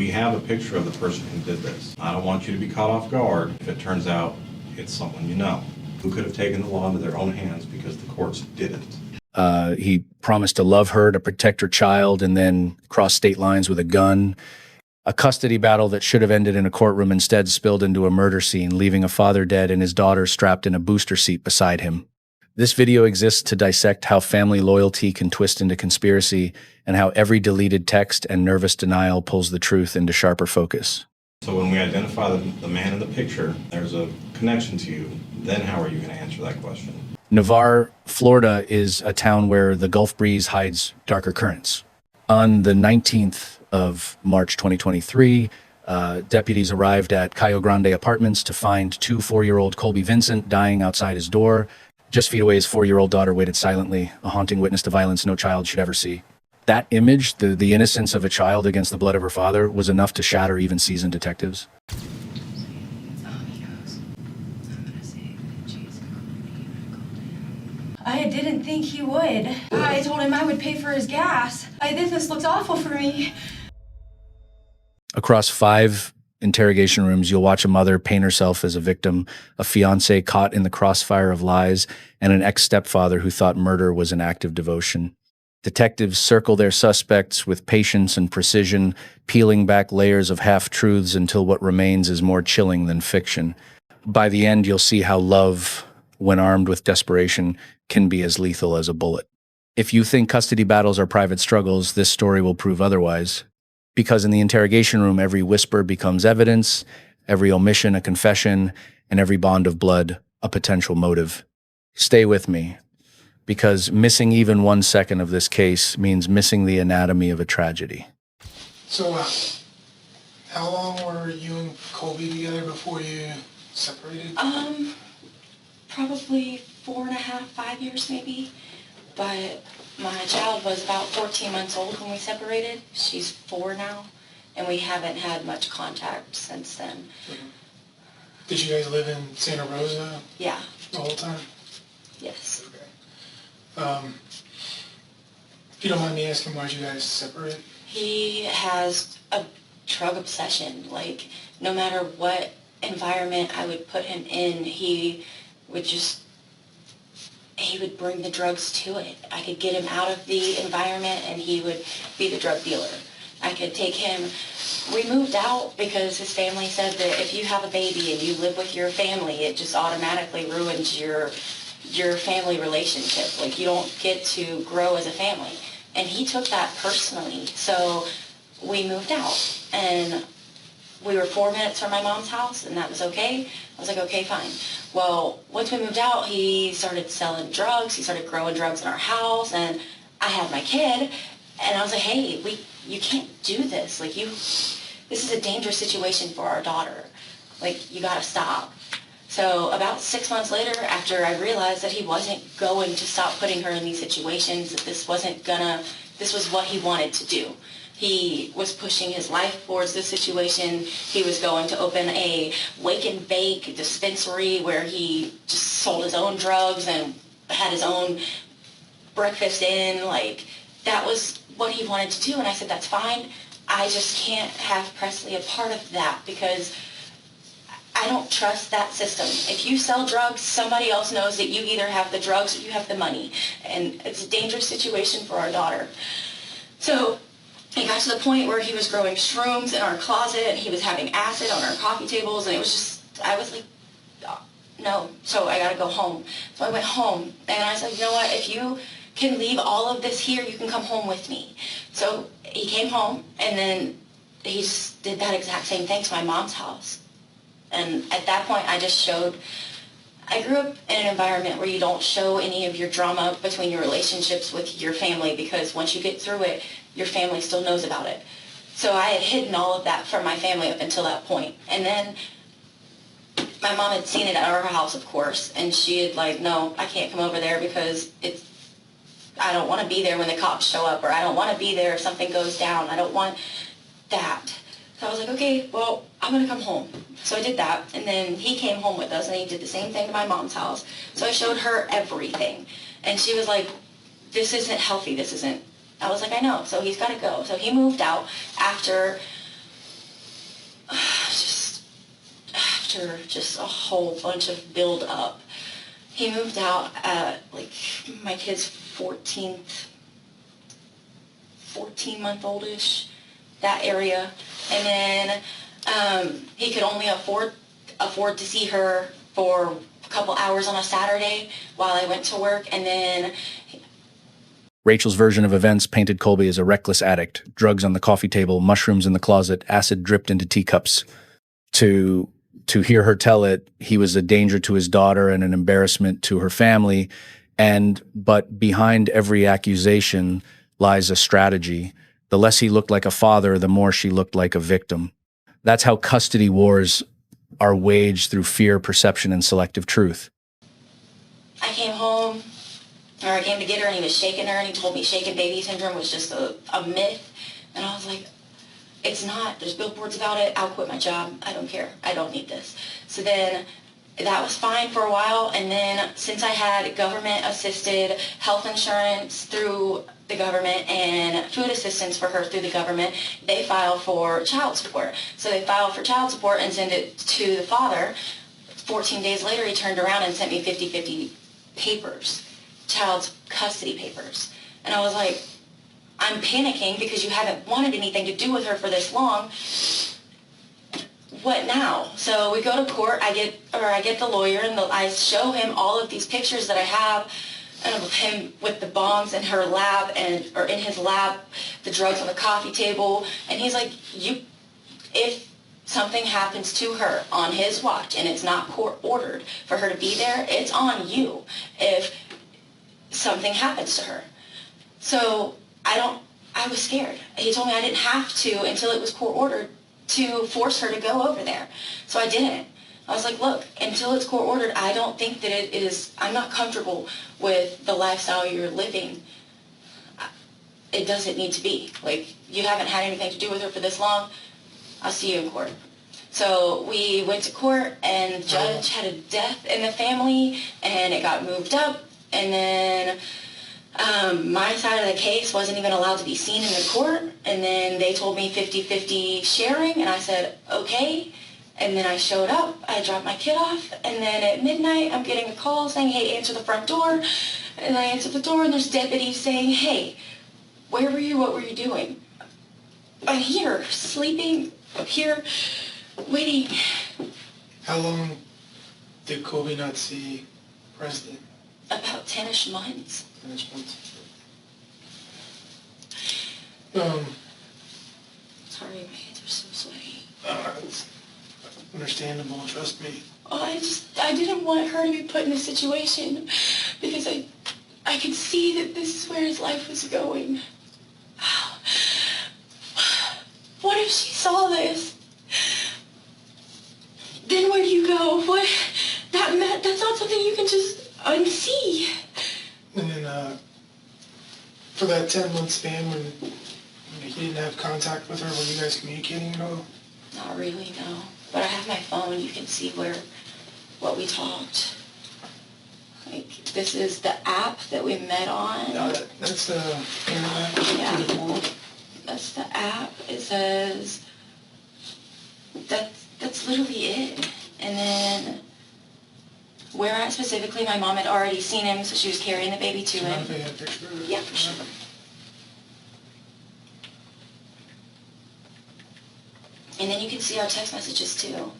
We have a picture of the person who did this. I don't want you to be caught off guard if it turns out it's someone you know who could have taken the law into their own hands because the courts didn't. He promised to love her, to protect her child, and then cross state lines with a gun. A custody battle that should have ended in a courtroom instead spilled into a murder scene, leaving a father dead and his daughter strapped in a booster seat beside him. This video exists to dissect how family loyalty can twist into conspiracy and how every deleted text and nervous denial pulls the truth into sharper focus. So when we identify the man in the picture, there's a connection to you. Then how are you going to answer that question? Navarre, Florida is a town where the Gulf breeze hides darker currents. On the 19th of March 2023, deputies arrived at Cayo Grande Apartments to find 2 4-year-old Colby Vincent dying outside his door. Just feet away, his 4-year-old daughter waited silently, a haunting witness to violence no child should ever see. That image, the innocence of a child against the blood of her father, was enough to shatter even seasoned detectives. I didn't think he would. I told him I would pay for his gas. This looks awful for me. Across 5 interrogation rooms, you'll watch a mother paint herself as a victim, a fiancé caught in the crossfire of lies, and an ex-stepfather who thought murder was an act of devotion. Detectives circle their suspects with patience and precision, peeling back layers of half-truths until what remains is more chilling than fiction. By the end, you'll see how love, when armed with desperation, can be as lethal as a bullet. If you think custody battles are private struggles, this story will prove otherwise. Because in the interrogation room, every whisper becomes evidence, every omission a confession, and every bond of blood a potential motive. Stay with me, because missing even 1 second of this case means missing the anatomy of a tragedy. So, how long were you and Colby together before you separated? Probably 4.5, 5 years maybe. But my child was about 14 months old when we separated. She's 4 now, and we haven't had much contact since then. Mm-hmm. Did you guys live in Santa Rosa? Yeah. The whole time? Yes. Okay. If you don't mind me asking, why'd you guys separate? He has a drug obsession. Like, no matter what environment I would put him in, he would bring the drugs to it. I could get him out of the environment and he would be the drug dealer. I could take him. We moved out because his family said that if you have a baby and you live with your family, it just automatically ruins your family relationship. Like, you don't get to grow as a family. And he took that personally. So we moved out, and we were 4 minutes from my mom's house, and that was okay. I was like, okay, fine. Well, once we moved out, he started selling drugs. He started growing drugs in our house, and I had my kid, and I was like, hey, you can't do this. Like, this is a dangerous situation for our daughter. Like, you gotta stop. So about 6 months later, after I realized that he wasn't going to stop putting her in these situations, that this was what he wanted to do. He was pushing his life towards this situation. He was going to open a wake and bake dispensary where he just sold his own drugs and had his own breakfast in. Like, that was what he wanted to do. And I said, that's fine. I just can't have Presley a part of that because I don't trust that system. If you sell drugs, somebody else knows that you either have the drugs or you have the money. And it's a dangerous situation for our daughter. So it got to the point where he was growing shrooms in our closet and he was having acid on our coffee tables, and it was just, I was like, no. So I gotta go home. So I went home and I said, you know what, if you can leave all of this here, you can come home with me. So he came home, and then he just did that exact same thing to my mom's house. And at that point, I grew up in an environment where you don't show any of your drama between your relationships with your family, because once you get through it, your family still knows about it. So I had hidden all of that from my family up until that point. And then my mom had seen it at our house, of course, and she had like, no, I can't come over there because I don't want to be there when the cops show up, or I don't want to be there if something goes down. I don't want that. So I was like, okay, well, I'm going to come home. So I did that, and then he came home with us, and he did the same thing to my mom's house. So I showed her everything, and she was like, this isn't healthy, this isn't. I was like, I know, so he's got to go. So he moved out after after just a whole bunch of build up, he moved out at like my kid's 14-month-oldish, that area. And then he could only afford to see her for a couple hours on a Saturday while I went to work. And then Rachel's version of events painted Colby as a reckless addict, drugs on the coffee table, mushrooms in the closet, acid dripped into teacups. To hear her tell it, he was a danger to his daughter and an embarrassment to her family. But behind every accusation lies a strategy. The less he looked like a father, the more she looked like a victim. That's how custody wars are waged, through fear, perception, and selective truth. I came home, or I came to get her, and he was shaking her, and he told me shaken baby syndrome was just a myth. And I was like, it's not. There's billboards about it. I'll quit my job. I don't care. I don't need this. So then that was fine for a while. And then since I had government-assisted health insurance through the government and food assistance for her through the government, they file for child support. So they file for child support and send it to the father. 14 days later, he turned around and sent me 50-50 papers, child custody papers. And I was like, I'm panicking because you haven't wanted anything to do with her for this long. What now? So we go to court. I get the lawyer, and I show him all of these pictures that I have of him with the bongs in her lab or in his lab, the drugs on the coffee table. And he's like, if something happens to her on his watch and it's not court ordered for her to be there, it's on you if something happens to her. So I was scared. He told me I didn't have to, until it was court ordered, to force her to go over there. So I didn't. I was like, look, until it's court ordered, I don't think that it is, I'm not comfortable with the lifestyle you're living. It doesn't need to be. Like, you haven't had anything to do with her for this long. I'll see you in court. So we went to court, and the judge had a death in the family, and it got moved up, and then my side of the case wasn't even allowed to be seen in the court, and then they told me 50-50 sharing, and I said, okay. And then I showed up, I dropped my kid off, and then at midnight I'm getting a call saying, hey, answer the front door. And I answer the door, and there's deputies saying, hey, where were you? What were you doing? I'm here, sleeping, up here, waiting. How long did Colby not see Presley? About 10-ish months. 10-ish months. Sorry, my hands are so sweaty. It's understandable, trust me. Oh, I didn't want her to be put in this situation because I could see that this is where his life was going. What if she saw this? Then where do you go? That's not something you can just unsee. And then, for that 10-month span when he didn't have contact with her, were you guys communicating at all? Not really, no. But I have my phone. You can see what we talked. Like, this is the app that we met on. No, that's the internet. Yeah. To the world. That's the app. It says that's literally it. And then where at specifically, my mom had already seen him, so she was carrying the baby to Do you mind him. if I had a picture of it? Yeah, for sure. And then you can see our text messages too.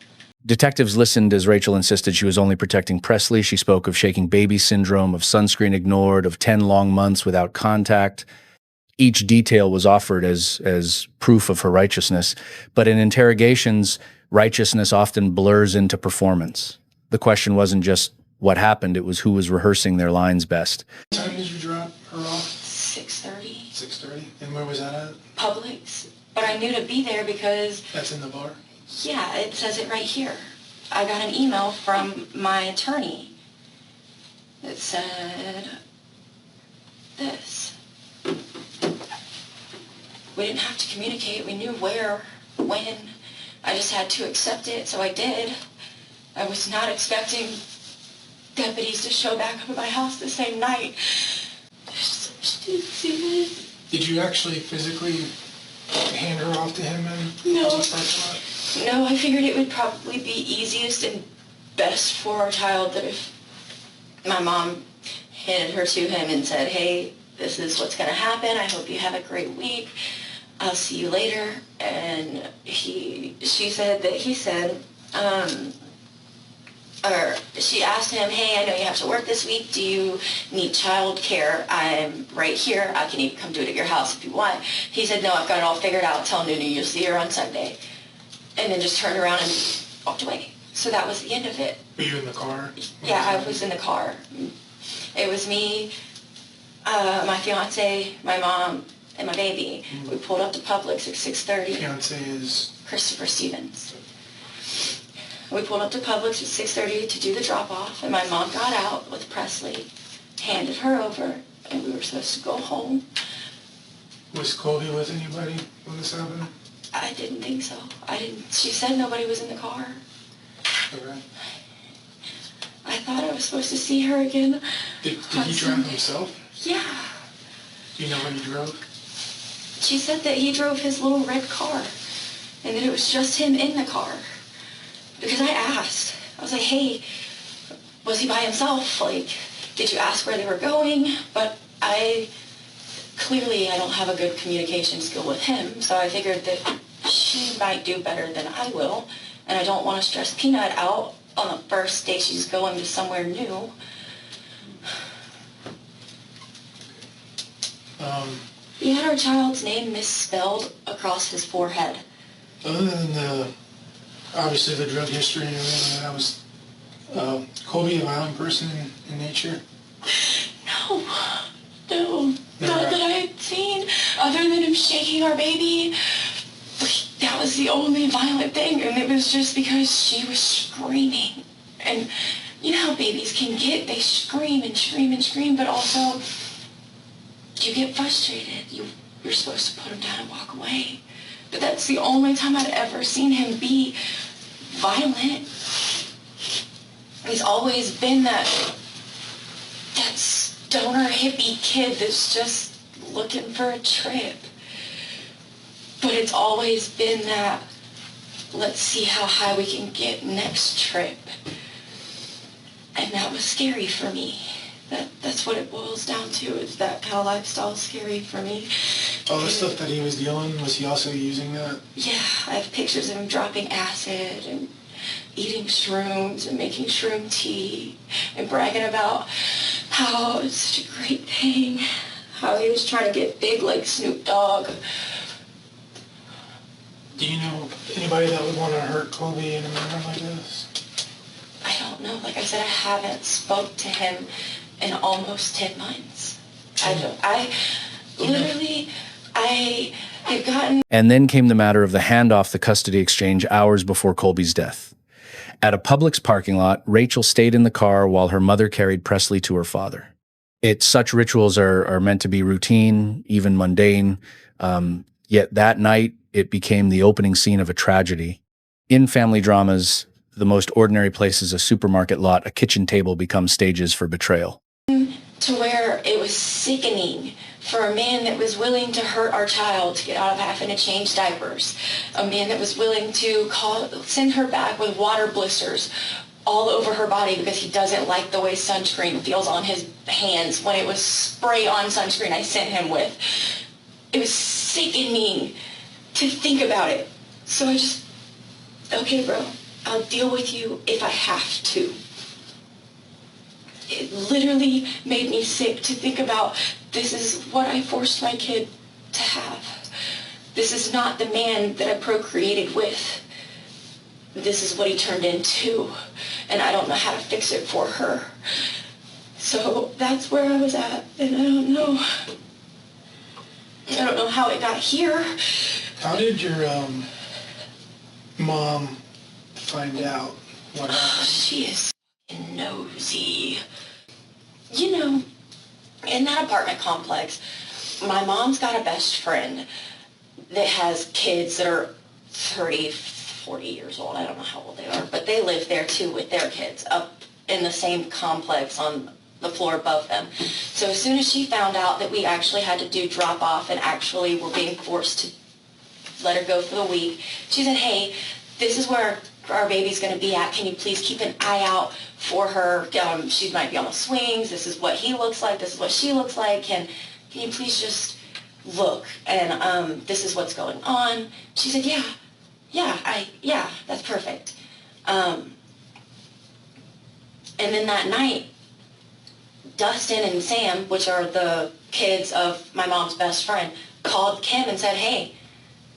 Detectives listened as Rachel insisted she was only protecting Presley. She spoke of shaking baby syndrome, of sunscreen ignored, of 10 long months without contact. Each detail was offered as proof of her righteousness. But in interrogations, righteousness often blurs into performance. The question wasn't just what happened, it was who was rehearsing their lines best. What time did you drop her off? 6:30. 6:30. And where was that at? Publix. But I knew to be there because, That's in the bar? yeah, it says it right here. I got an email from my attorney that said this. We didn't have to communicate. We knew where, when. I just had to accept it, so I did. I was not expecting deputies to show back up at my house the same night. There's so much to see this. Did you actually physically hand her off to him in No. the parking lot? No, I figured it would probably be easiest and best for our child that if my mom handed her to him and said, hey, this is what's going to happen. I hope you have a great week. I'll see you later. And she said that he said, or she asked him, hey, I know you have to work this week. Do you need child care? I'm right here. I can even come do it at your house if you want. He said, no, I've got it all figured out. Tell Nunu you'll see her on Sunday. And then just turned around and walked away. So that was the end of it. Were you in the car? Yeah, I was in the car. It was me, my fiance, my mom, and my baby. We pulled up to Publix at 6:30. Fiance is? Christopher Stevens. We pulled up to Publix at 6:30 to do the drop-off, and my mom got out with Presley, handed her over, and we were supposed to go home. Was Colby with anybody when this happened? I didn't think so. She said nobody was in the car. Okay. I thought I was supposed to see her again. Did he drive himself? Yeah. Do you know when he drove? She said that he drove his little red car, and that it was just him in the car. Because I asked. I was like, hey, was he by himself? Like, did you ask where they were going? But clearly I don't have a good communication skill with him, so I figured that she might do better than I will, and I don't want to stress Peanut out on the first day she's going to somewhere new. He had our child's name misspelled across his forehead. Other than obviously the drug history and everything, that was Colby a violent person in nature? No, not that I had seen, other than him shaking our baby. That was the only violent thing, and it was just because she was screaming. And you know how babies can get, they scream and scream and scream, but also you get frustrated. You're supposed to put him down and walk away. But that's the only time I'd ever seen him be violent. He's always been that stoner hippie kid that's just looking for a trip. But it's always been that, let's see how high we can get next trip. And that was scary for me. That's what it boils down to, is that kind of lifestyle scary for me. All the stuff that he was dealing, was he also using that? Yeah, I have pictures of him dropping acid and eating shrooms and making shroom tea and bragging about how it's such a great thing, how he was trying to get big like Snoop Dogg. Do you know anybody that would want to hurt Colby in a manner like this? I don't know. Like I said, I haven't spoke to him in almost 10 months. I had gotten... And then came the matter of the handoff the custody exchange hours before Colby's death. At a Publix parking lot, Rachel stayed in the car while her mother carried Presley to her father. Such rituals are meant to be routine, even mundane, yet that night it became the opening scene of a tragedy. In family dramas, the most ordinary places, a supermarket lot, a kitchen table, become stages for betrayal. To where it was sickening for a man that was willing to hurt our child to get out of having to change diapers. A man that was willing to send her back with water blisters all over her body because he doesn't like the way sunscreen feels on his hands when it was spray-on sunscreen I sent him with. It was sickening to think about it. So I just, okay, bro, I'll deal with you if I have to. It literally made me sick to think about, this is what I forced my kid to have. This is not the man that I procreated with. This is what he turned into, and I don't know how to fix it for her. So that's where I was at, and I don't know how it got here. How did your mom find out what happened? She is fucking nosy. You know, in that apartment complex, my mom's got a best friend that has kids that are 30, 40 years old. I don't know how old they are, but they live there too with their kids up in the same complex on the floor above them. So as soon as she found out that we actually had to do drop off and actually were being forced to let her go for the week, she said, hey, this is where our baby's going to be at. Can you please keep an eye out for her? She might be on the swings. This is what he looks like. This is what she looks like. Can you please just look? And this is what's going on. She said, yeah, that's perfect. And then that night, Dustin and Sam, which are the kids of my mom's best friend, called Kim and said, hey,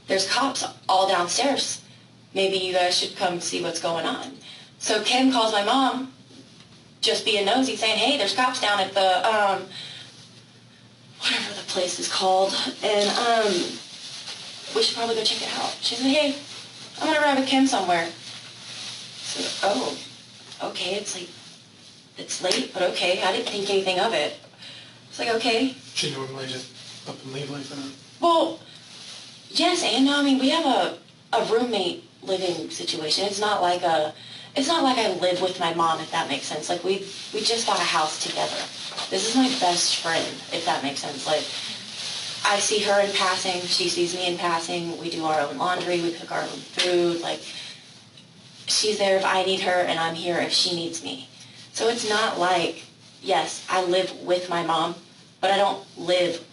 there's cops all downstairs. Maybe you guys should come see what's going on. So Kim calls my mom, just being nosy, saying, hey, there's cops down at the, whatever the place is called, and we should probably go check it out. She said, hey, I'm going to ride with Kim somewhere. So, oh, okay, it's late, but okay, I didn't think anything of it. It's like, okay. She normally just up and leave like that? Well, yes and no. I mean, we have a roommate living situation. It's not like I live with my mom, if that makes sense. Like, we just bought a house together. This is my best friend, if that makes sense. Like, I see her in passing, she sees me in passing, we do our own laundry, we cook our own food, like, she's there if I need her, and I'm here if she needs me. So it's not like, yes, I live with my mom, but I don't live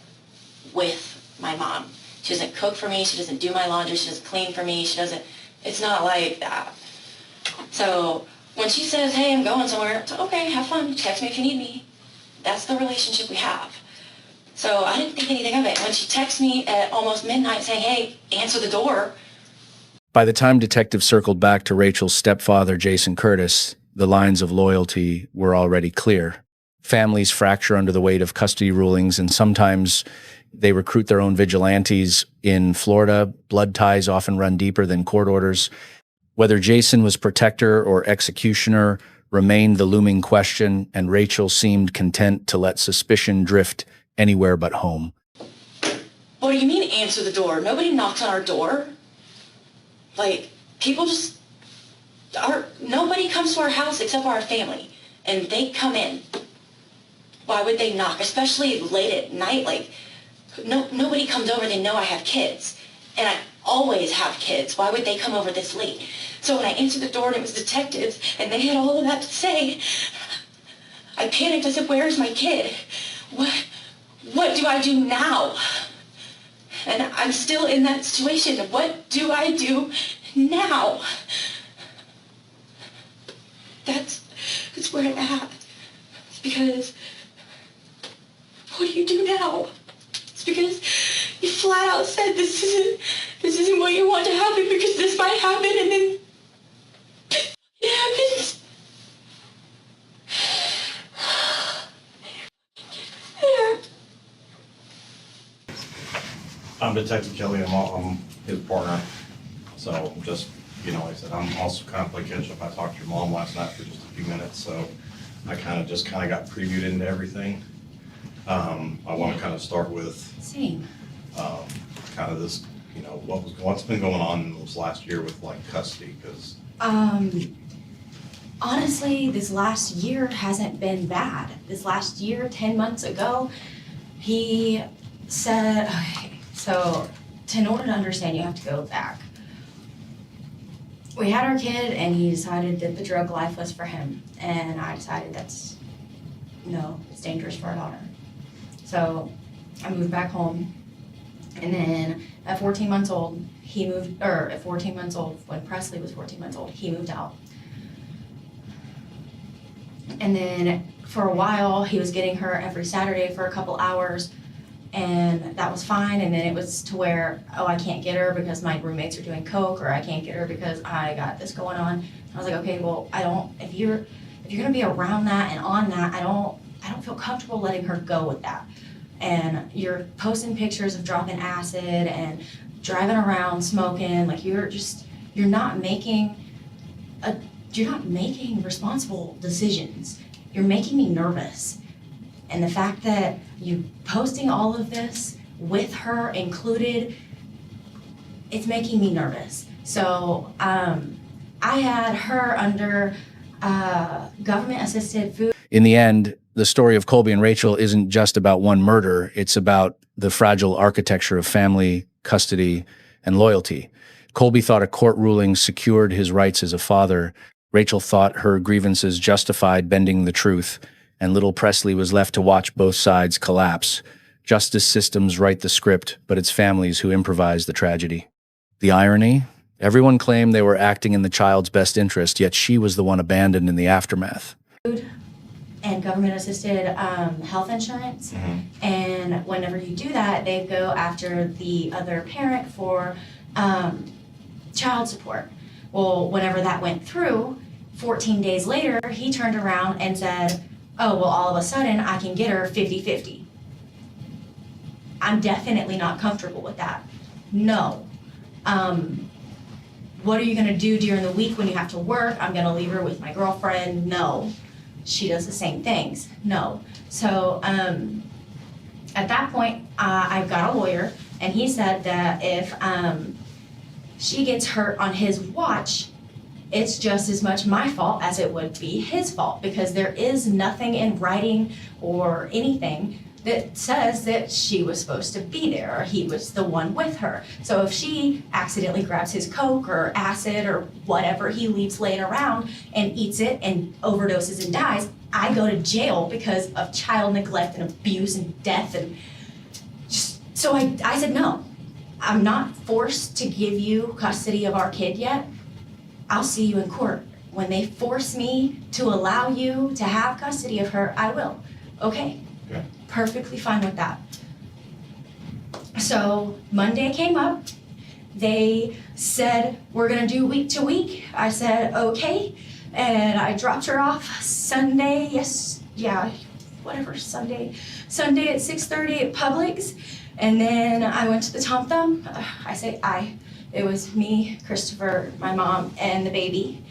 with my mom. She doesn't cook for me, she doesn't do my laundry, she doesn't clean for me, it's not like that. So when she says, hey, I'm going somewhere, it's like, okay, have fun, text me if you need me. That's the relationship we have. So I didn't think anything of it. When she texts me at almost midnight saying, hey, answer the door. By the time detectives circled back to Rachel's stepfather, Jason Curtis, the lines of loyalty were already clear. Families fracture under the weight of custody rulings, and sometimes they recruit their own vigilantes. In Florida, blood ties often run deeper than court orders. Whether Jason was protector or executioner remained the looming question, and Rachel seemed content to let suspicion drift anywhere but home. What do you mean, answer the door? Nobody knocks on our door. Like, people just nobody comes to our house except for our family, and they come in. Why would they knock? Especially late at night, like, nobody comes over, they know I have kids. And I always have kids. Why would they come over this late? So when I answered the door and it was detectives, and they had all of that to say, I panicked. I said, where's my kid? What do I do now? And I'm still in that situation. What do I do now? That's where I'm at. It's because, what do you do now? It's because you flat out said this isn't what you want to happen, because this might happen, and then it happens. I'm Detective Kelly, I'm his partner, so just, like I said, I'm also kind of play catch up. I talked to your mom last night for just a few minutes, so I kind of got previewed into everything. I want to kind of start with Same. kind of this, what's been going on in this last year with like custody, because Honestly, this last year hasn't been bad. This last year, 10 months ago, he said, okay, so in order to understand, you have to go back. We had our kid, and he decided that the drug life was for him, and I decided it's dangerous for our daughter. So I moved back home, and then at 14 months old, when Presley was 14 months old, he moved out. And then for a while, he was getting her every Saturday for a couple hours, and that was fine. And then it was to where, I can't get her because my roommates are doing coke, or I can't get her because I got this going on. I was like, okay, well, if you're gonna be around that and on that, I don't feel comfortable letting her go with that. And you're posting pictures of dropping acid and driving around smoking, like you're not making responsible decisions. You're making me nervous. And the fact that you posting all of this with her included, it's making me nervous. So I had her under government-assisted food. In the end, the story of Colby and Rachel isn't just about one murder. It's about the fragile architecture of family, custody, and loyalty. Colby thought a court ruling secured his rights as a father. Rachel thought her grievances justified bending the truth, and little Presley was left to watch both sides collapse. Justice systems write the script, but it's families who improvise the tragedy. The irony? Everyone claimed they were acting in the child's best interest, yet she was the one abandoned in the aftermath. And government-assisted health insurance. And whenever you do that, they go after the other parent for child support. Well, whenever that went through, 14 days later, he turned around and said, oh, well, all of a sudden, I can get her 50-50. I'm definitely not comfortable with that. No. What are you gonna do during the week when you have to work? I'm gonna leave her with my girlfriend? No. She does the same things? No. So at that point, I've got a lawyer, and he said that if she gets hurt on his watch, it's just as much my fault as it would be his fault, because there is nothing in writing or anything that says that she was supposed to be there or he was the one with her. So if she accidentally grabs his Coke or acid or whatever he leaves laying around and eats it and overdoses and dies, I go to jail because of child neglect and abuse and death. And so I said, no, I'm not forced to give you custody of our kid yet. I'll see you in court. When they force me to allow you to have custody of her, I will. Okay. Perfectly fine with that. So Monday came up. They said, we're gonna do week to week. I said, okay. And I dropped her off Sunday, Sunday at 6:30 at Publix. And then I went to the Tom Thumb. It was me, Christopher, my mom, and the baby.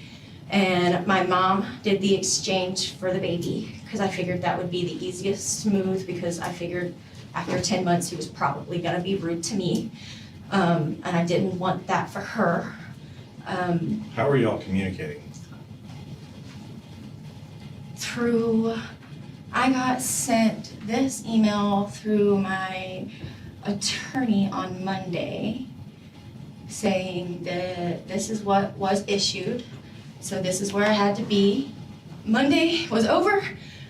And my mom did the exchange for the baby because I figured that would be the easiest move, because I figured after 10 months he was probably gonna be rude to me. And I didn't want that for her. How are y'all communicating? I got sent this email through my attorney on Monday saying that this is what was issued. So this is where I had to be. Monday was over.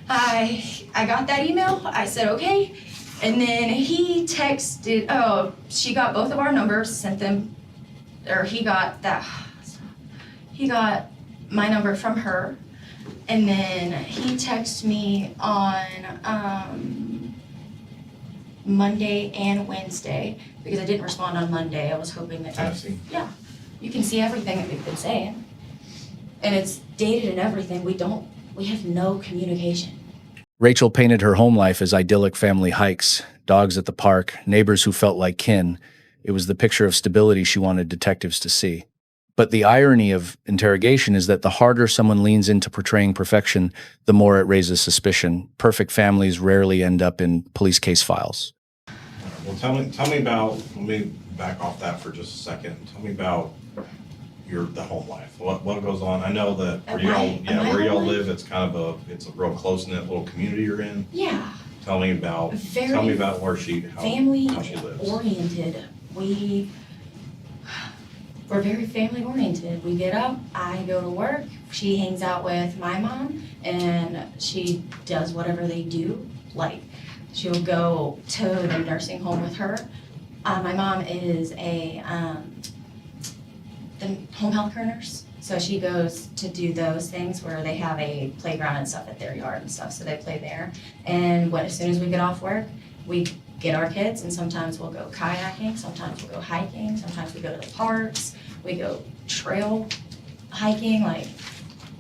I got that email. I said, okay. And then he texted, she got both of our numbers, sent them, or he got my number from her. And then he texted me on Monday and Wednesday, because I didn't respond on Monday. I was hoping that you can see everything that we've been saying. And it's dated and everything. We have no communication. Rachel painted her home life as idyllic family hikes, dogs at the park, neighbors who felt like kin. It was the picture of stability she wanted detectives to see. But the irony of Interrogation is that the harder someone leans into portraying perfection, the more it raises suspicion. Perfect families rarely end up in police case files. Well, tell me about, let me back off that for just a second. Tell me about the home life. What goes on? I know that where y'all live, it's kind of it's a real close-knit little community you're in. Yeah. Tell me about where how she lives. Oriented. We're very family oriented. We get up, I go to work, she hangs out with my mom, and she does whatever they do. Like, she'll go to the nursing home with her. My mom is the home health care nurse. So she goes to do those things where they have a playground and stuff at their yard and stuff, so they play there. And as soon as we get off work, we get our kids, and sometimes we'll go kayaking, sometimes we'll go hiking, sometimes we go to the parks, we go trail hiking. Like,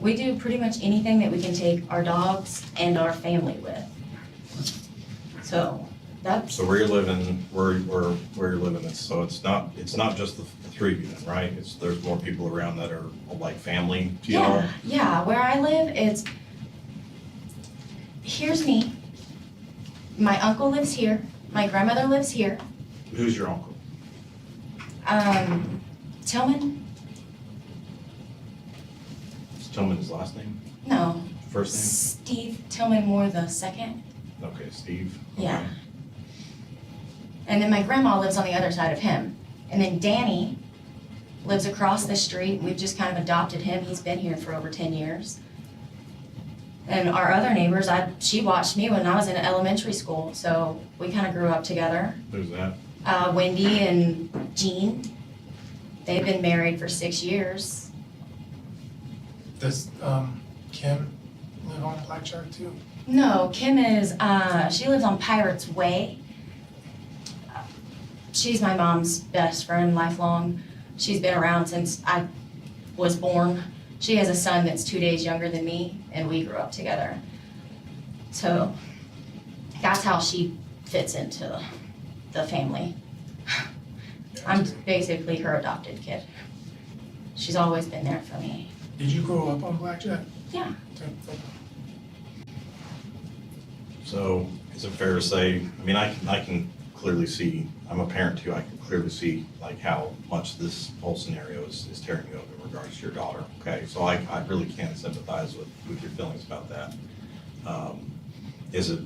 we do pretty much anything that we can take our dogs and our family with. So that's. So where you're living, so it's not just the three of you then, right? There's more people around that are like family to y'all? Yeah, where I live, here's me. My uncle lives here. My grandmother lives here. Who's your uncle? Tillman? Is Tillman his last name? No. First name? Steve Tillman Moore the second. Okay, Steve. Okay. Yeah. And then my grandma lives on the other side of him. And then Danny lives across the street. We've just kind of adopted him. He's been here for over 10 years. And our other neighbors, she watched me when I was in elementary school, so we kind of grew up together. Who's that? Wendy and Jean, they've been married for 6 years. Does Kim live on Black Shark too? No, Kim is, she lives on Pirates Way. She's my mom's best friend, lifelong. She's been around since I was born. She has a son that's 2 days younger than me, and we grew up together. So that's how she fits into the family. I'm basically her adopted kid. She's always been there for me. Did you grow up on Blackjack? Yeah. So is it fair to say, I mean, I can clearly see, I'm a parent too, I can clearly see like how much this whole scenario is tearing you up in regards to your daughter, okay? So I really can sympathize with your feelings about that. Is it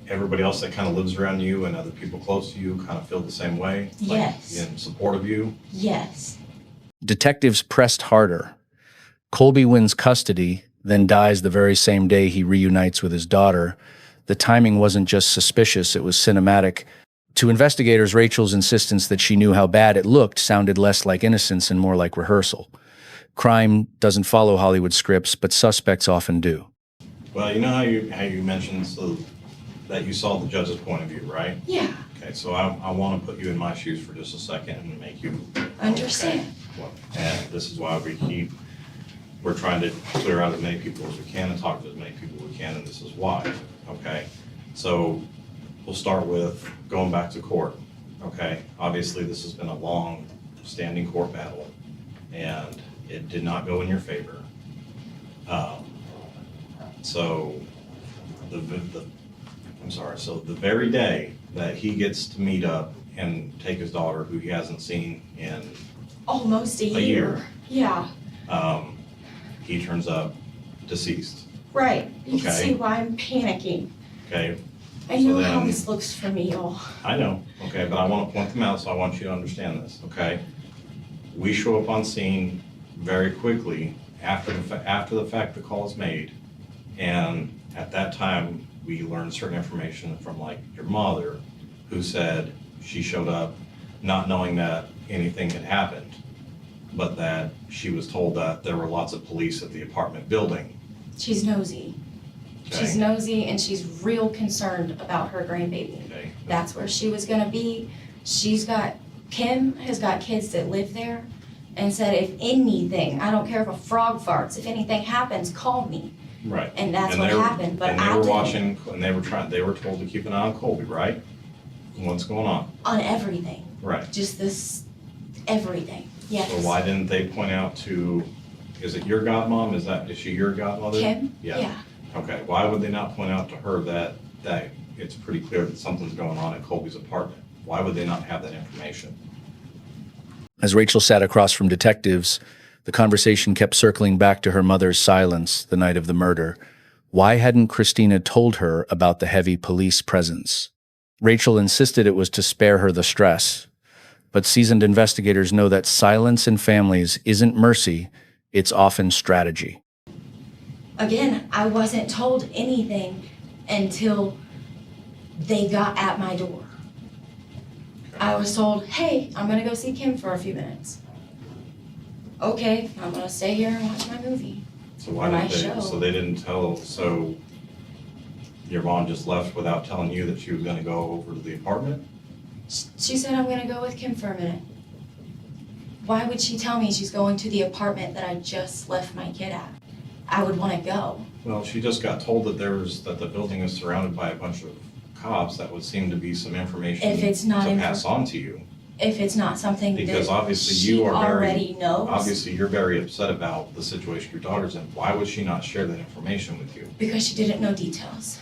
everybody else that kind of lives around you and other people close to you kind of feel the same way? Like, Yes. in support of you? Yes. Detectives pressed harder. Colby wins custody, then dies the very same day he reunites with his daughter. The timing wasn't just suspicious, it was cinematic. To investigators, Rachel's insistence that she knew how bad it looked sounded less like innocence and more like rehearsal. Crime doesn't follow Hollywood scripts, but suspects often do. Well, you know how you mentioned so that you saw the judge's point of view, right? Yeah. Okay, so I want to put you in my shoes for just a second and make you Understand. okay. And this is why we're trying to clear out as many people as we can and talk to as many people as we can, and this is why, okay? So we'll start with going back to court, okay? Obviously, this has been a long standing court battle, and it did not go in your favor. So so the very day that he gets to meet up and take his daughter, who he hasn't seen in Almost a a year. Yeah. he turns up deceased, Right. You can Okay. see why I'm panicking. okay? I So know how then- this looks for me, y'all. I know, okay, but I want to point them out, so I want you to understand this, okay? We show up on scene very quickly after the fact the call is made, and at that time, we learned certain information from like your mother, who said she showed up not knowing that anything had happened, but that she was told that there were lots of police at the apartment building. She's nosy. Okay. She's nosy and she's real concerned about her grandbaby. Okay. That's where she was gonna be. Kim has got kids that live there and said, if anything, I don't care if a frog farts, if anything happens, call me. Right. And that's And what they were- happened, but And they I were didn't. watching, and they were told to keep an eye on Colby, right? What's going on? On everything, Right. just this, everything, yes. So why didn't they point out to, is it your godmom? Is she your godmother? Kim? Yeah. Okay, why would they not point out to her that it's pretty clear that something's going on at Colby's apartment? Why would they not have that information? As Rachel sat across from detectives, the conversation kept circling back to her mother's silence the night of the murder. Why hadn't Christina told her about the heavy police presence? Rachel insisted it was to spare her the stress. But seasoned investigators know that silence in families isn't mercy, it's often strategy. Again, I wasn't told anything until they got at my door. I was told, hey, I'm gonna go see Kim for a few minutes. Okay, I'm gonna stay here and watch my movie. So why My didn't they, show. so they didn't tell, so your mom just left without telling you that she was gonna go over to the apartment? She said, I'm gonna go with Kim for a minute. Why would she tell me she's going to the apartment that I just left my kid at? I would wanna go. Well, she just got told that that the building is surrounded by a bunch of cops. That would seem to be some information If it's not to pass on to you. If it's not something Because that obviously she you are already knows. Obviously, you're very upset about the situation your daughter's in. Why would she not share that information with you? Because she didn't know details.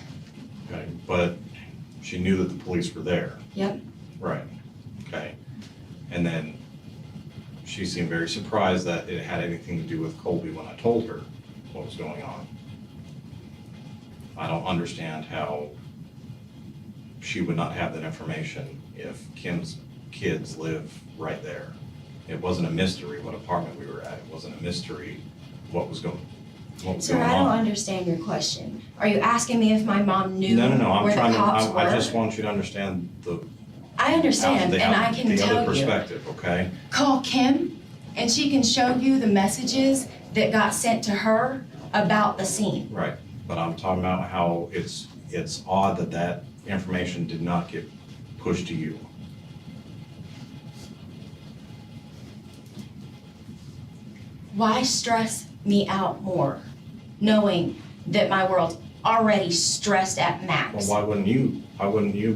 Okay, but she knew that the police were there. Yep. Right, okay. And then she seemed very surprised that it had anything to do with Colby when I told her what was going on. I don't understand how she would not have that information if Kim's kids live right there. It wasn't a mystery what apartment we were at. It wasn't a mystery what was going Sir, I don't understand your question. Are you asking me if my mom knew No, I'm where the trying to, cops were? I just want you to understand I understand, and I can the tell other you. perspective, okay? Call Kim, and she can show you the messages that got sent to her about the scene. Right, but I'm talking about how it's odd that that information did not get pushed to you. Why stress me out more, knowing that my world's already stressed at max? Well, why wouldn't you? Why would she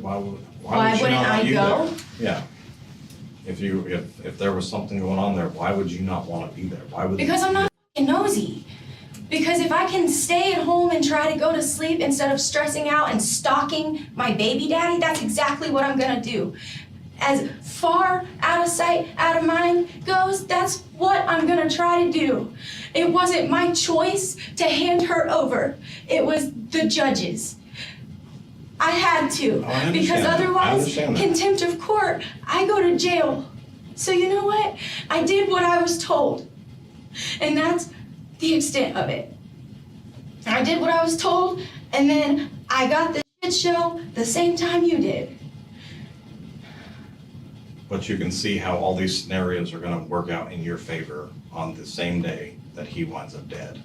Wouldn't not I want you go? there? Yeah. If there was something going on there, why would you not want to be there? Why would? Because I'm not fucking nosy. Because if I can stay at home and try to go to sleep instead of stressing out and stalking my baby daddy, that's exactly what I'm gonna do. As far out of sight, out of mind goes, that's what I'm gonna try to do. It wasn't my choice to hand her over. It was the judge's. I had to, Oh, I because understand. I otherwise, understand that. contempt of court, I go to jail. So you know what? I did what I was told. And that's the extent of it. I did what I was told, and then I got the shit show the same time you did. But you can see how all these scenarios are going to work out in your favor on the same day that he winds up dead.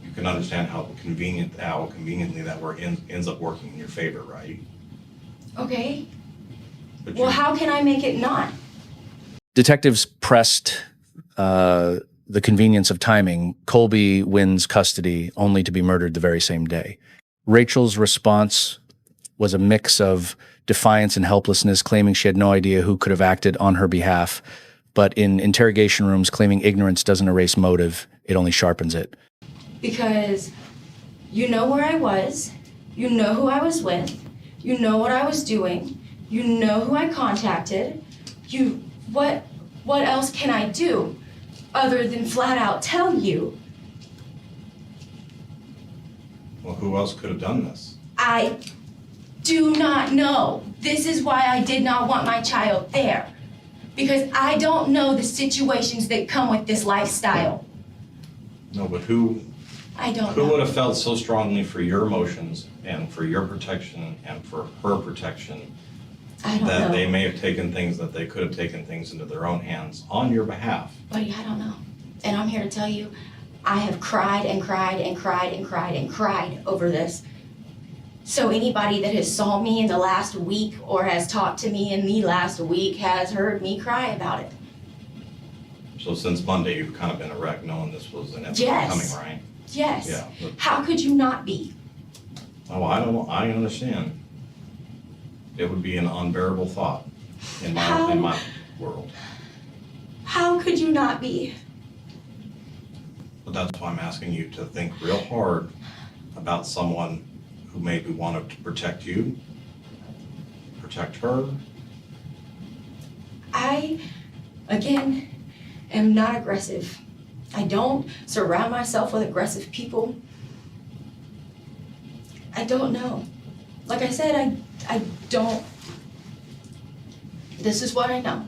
You can understand how conveniently that ends up working in your favor, right? Okay. But Well, how can I make it not? Detectives pressed the convenience of timing. Colby wins custody only to be murdered the very same day. Rachel's response was a mix of defiance and helplessness, claiming she had no idea who could have acted on her behalf. But in interrogation rooms, claiming ignorance doesn't erase motive, it only sharpens it. Because you know where I was, you know who I was with, you know what I was doing, you know who I contacted, what else can I do other than flat out tell you? Well, who else could have done this? I do not know. This is why I did not want my child there. Because I don't know the situations that come with this lifestyle. No, but who I don't would know. have felt so strongly for your emotions and for your protection and for her protection I don't that know. they may have taken things that they could have taken things into their own hands on your behalf? Buddy, I don't know. And I'm here to tell you, I have cried and cried and cried and cried and cried over this. So anybody that has saw me in the last week or has talked to me in the last week has heard me cry about it. So since Monday, you've kind of been a wreck knowing this was inevitable Yes. coming, right? Yes. Yeah. How could you not be? Oh, I understand. It would be an unbearable thought in my world. How could you not be? But that's why I'm asking you to think real hard about someone who maybe wanted to protect you, protect her. I, again, am not aggressive. I don't surround myself with aggressive people. I don't know. Like I said, I don't. This is what I know.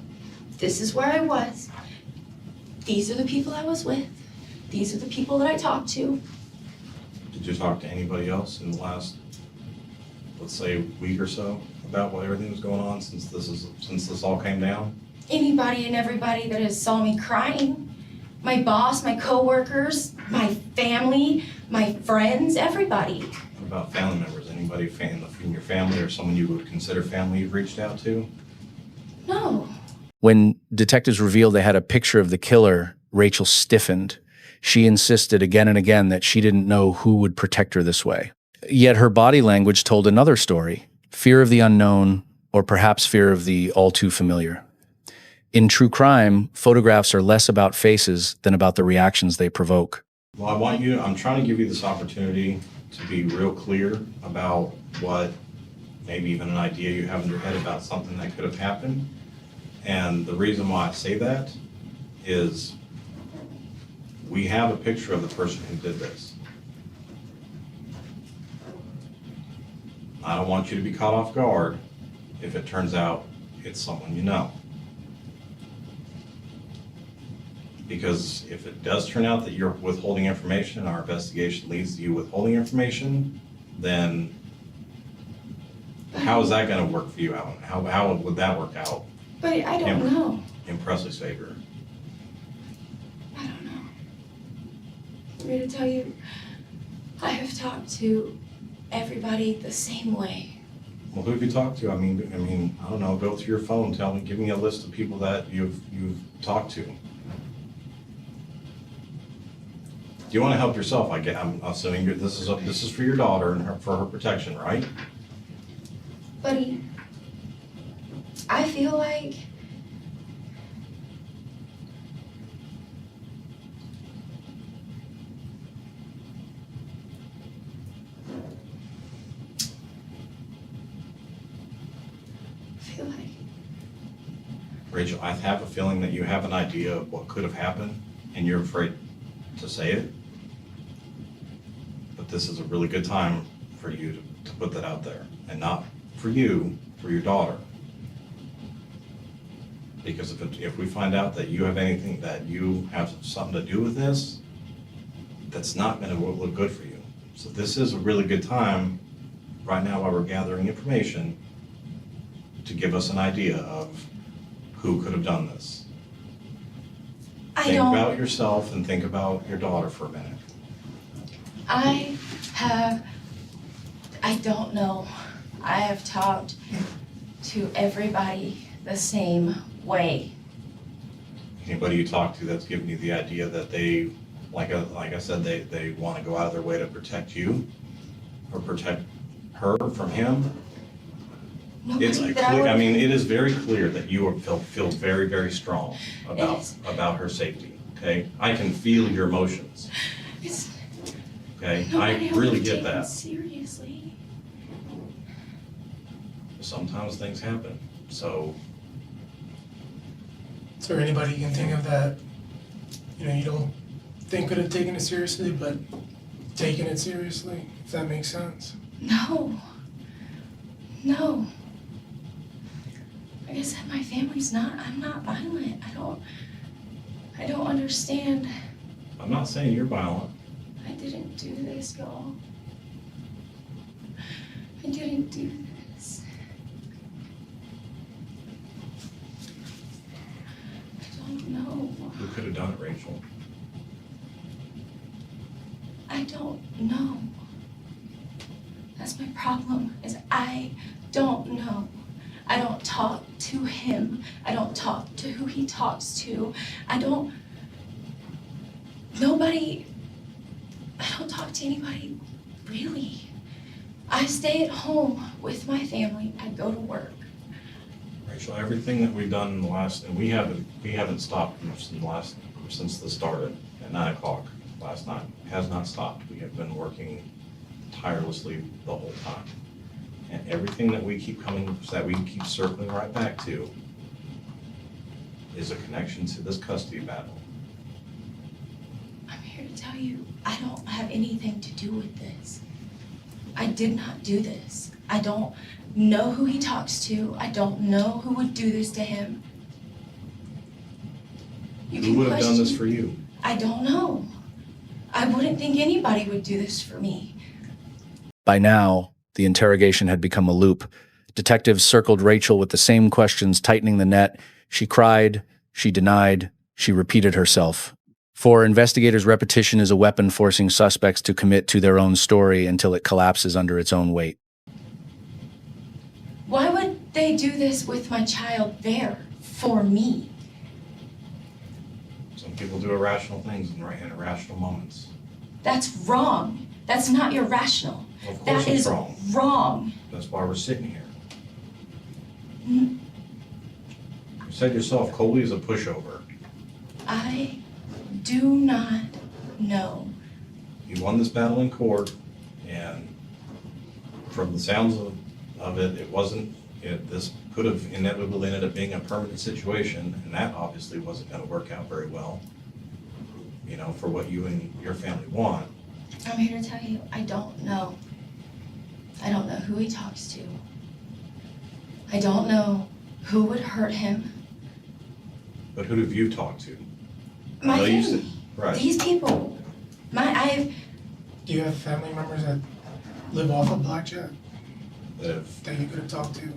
This is where I was. These are the people I was with. These are the people that I talked to. Did you talk to anybody else in the last, let's say, week or so about what everything was going on since this all came down? Anybody and everybody that has saw me crying. My boss, my coworkers, my family, my friends, everybody. What about family members? Anybody in your family or someone you would consider family you've reached out to? No. When detectives revealed they had a picture of the killer, Rachel stiffened. She insisted again and again that she didn't know who would protect her this way. Yet her body language told another story: fear of the unknown, or perhaps fear of the all too familiar. In true crime, photographs are less about faces than about the reactions they provoke. Well, I'm trying to give you this opportunity to be real clear about what, maybe even an idea you have in your head about something that could have happened. And the reason why I say that is we have a picture of the person who did this. I don't want you to be caught off guard if it turns out it's someone you know. Because if it does turn out that you're withholding information and our investigation leads to you withholding information, then how is that gonna work for you, Alan? How would that work out But I don't Amber. know. in Presley's favor? I don't know. I'm here to tell you, I have talked to everybody the same way. Well, who have you talked to? I mean, I don't know, go through your phone, give me a list of people that you've talked to. Do you want to help yourself? I'm assuming this is for your daughter and for her protection, right? Buddy, I feel like Rachel, I have a feeling that you have an idea of what could have happened and you're afraid to say it. But this is a really good time for you to put that out there, and not for you, for your daughter. Because if we find out that you have anything, that you have something to do with this, that's not gonna look good for you. So this is a really good time right now while we're gathering information to give us an idea of who could have done this. Think about yourself and think about your daughter for a minute. I don't know. I have talked to everybody the same way. Anybody you talk to that's giving you the idea that they, like I said, they want to go out of their way to protect you or protect her from him? It's Nobody clear, that I would. it is very clear that you feel very, very strong about her safety, okay? I can feel your emotions, It's, okay? nobody I really would get take it that. seriously. Sometimes things happen, so Is there anybody you can think of that, you don't think could have taken it seriously, but taken it seriously, if that makes sense? No. Like I said, my family's I'm not violent. I don't understand. I'm not saying you're violent. I didn't do this, y'all. I didn't do this. I don't know. Who could have done it, Rachel? I don't know. That's my problem, is I don't know. I don't talk to him. I don't talk to who he talks to. I don't talk to anybody, really. I stay at home with my family. I go to work. Rachel, everything that we've done in the last, and we haven't stopped since this started at 9 o'clock last night. It has not stopped. We have been working tirelessly the whole time. And everything that we keep circling right back to is a connection to this custody battle. I'm here to tell you, I don't have anything to do with this. I did not do this. I don't know who he talks to. I don't know who would do this to him. Who would have done this for you? I don't know. I wouldn't think anybody would do this for me. By now, the interrogation had become a loop. Detectives circled Rachel with the same questions, tightening the net. She cried, she denied, she repeated herself. For investigators, repetition is a weapon forcing suspects to commit to their own story until it collapses under its own weight. Why would they do this with my child there for me? Some people do irrational things in irrational moments. That's wrong. That's not irrational. Of course That it's is wrong. wrong. That's why we're sitting here. Mm. You said yourself, Coley is a pushover. I do not know. You won this battle in court, and from the sounds of it, this could have inevitably ended up being a permanent situation, and that obviously wasn't going to work out very well, for what you and your family want. I'm here to tell you, I don't know. I don't know who he talks to. I don't know Who would hurt him? But who have you talked to? My know you family. said- right. These people. Do you have family members that live off of blackjack If, that you could have talked to?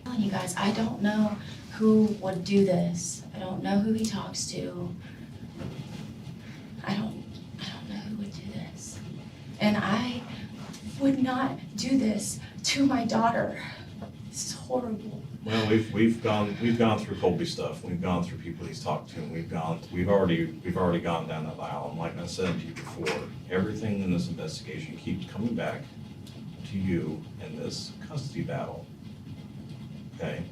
telling you guys, I don't know who would do this. I don't know who he talks to. I don't know who would do this. And I would not do this to my daughter. This is horrible. well, we've gone through Colby stuff. We've gone through people he's talked to, and we've already gone down that aisle. And like I said to you before, everything in this investigation keeps coming back to you in this custody battle. Okay?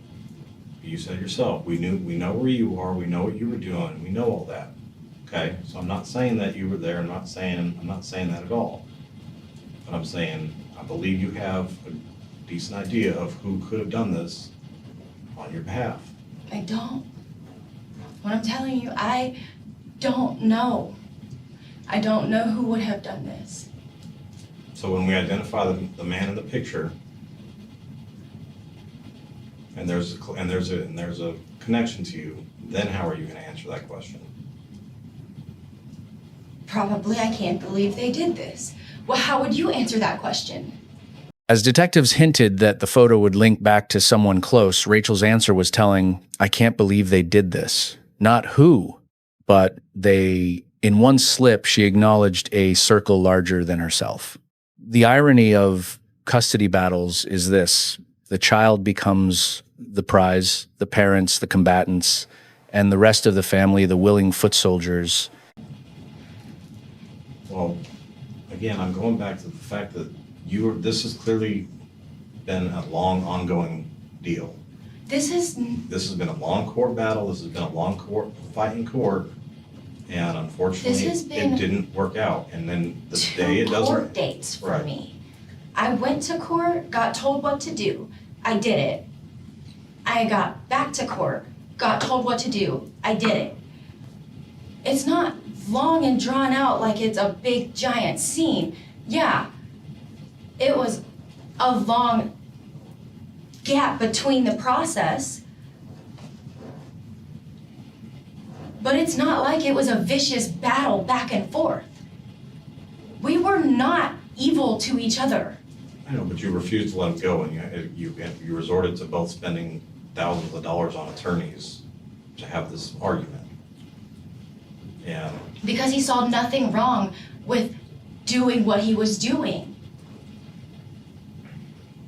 You said yourself, we know where you are, we know what you were doing, we know all that. Okay? So I'm not saying that you were there, I'm not saying that at all. But I'm saying, I believe you have a decent idea of who could have done this on your behalf. I don't. What I'm telling you, I don't know. I don't know who would have done this. So when we identify the man in the picture, and there's a connection to you, then how are you going to answer that question? Probably I can't believe they did this. Well, how would you answer that question? As detectives hinted that the photo would link back to someone close, Rachel's answer was telling, I can't believe they did this. Not who, but they, in one slip, she acknowledged a circle larger than herself. The irony of custody battles is this: the child becomes the prize, the parents, the combatants, and the rest of the family, the willing foot soldiers. Well, again, I'm going back to the fact that this has clearly been a long, ongoing deal. This This has been a long court battle, this has been a long fight in court, and unfortunately, This has been it didn't work out. And then the day it two doesn't. court dates for Right. me. I went to court, got told what to do. I did it. I got back to court, got told what to do. I did it. It's not long and drawn out like it's a big giant scene. Yeah, it was a long gap between the process, but it's not like it was a vicious battle back and forth. We were not evil to each other. I know, but you refused to let him go, and you resorted to both spending thousands of dollars on attorneys to have this argument. And Because he saw nothing wrong with doing what he was doing.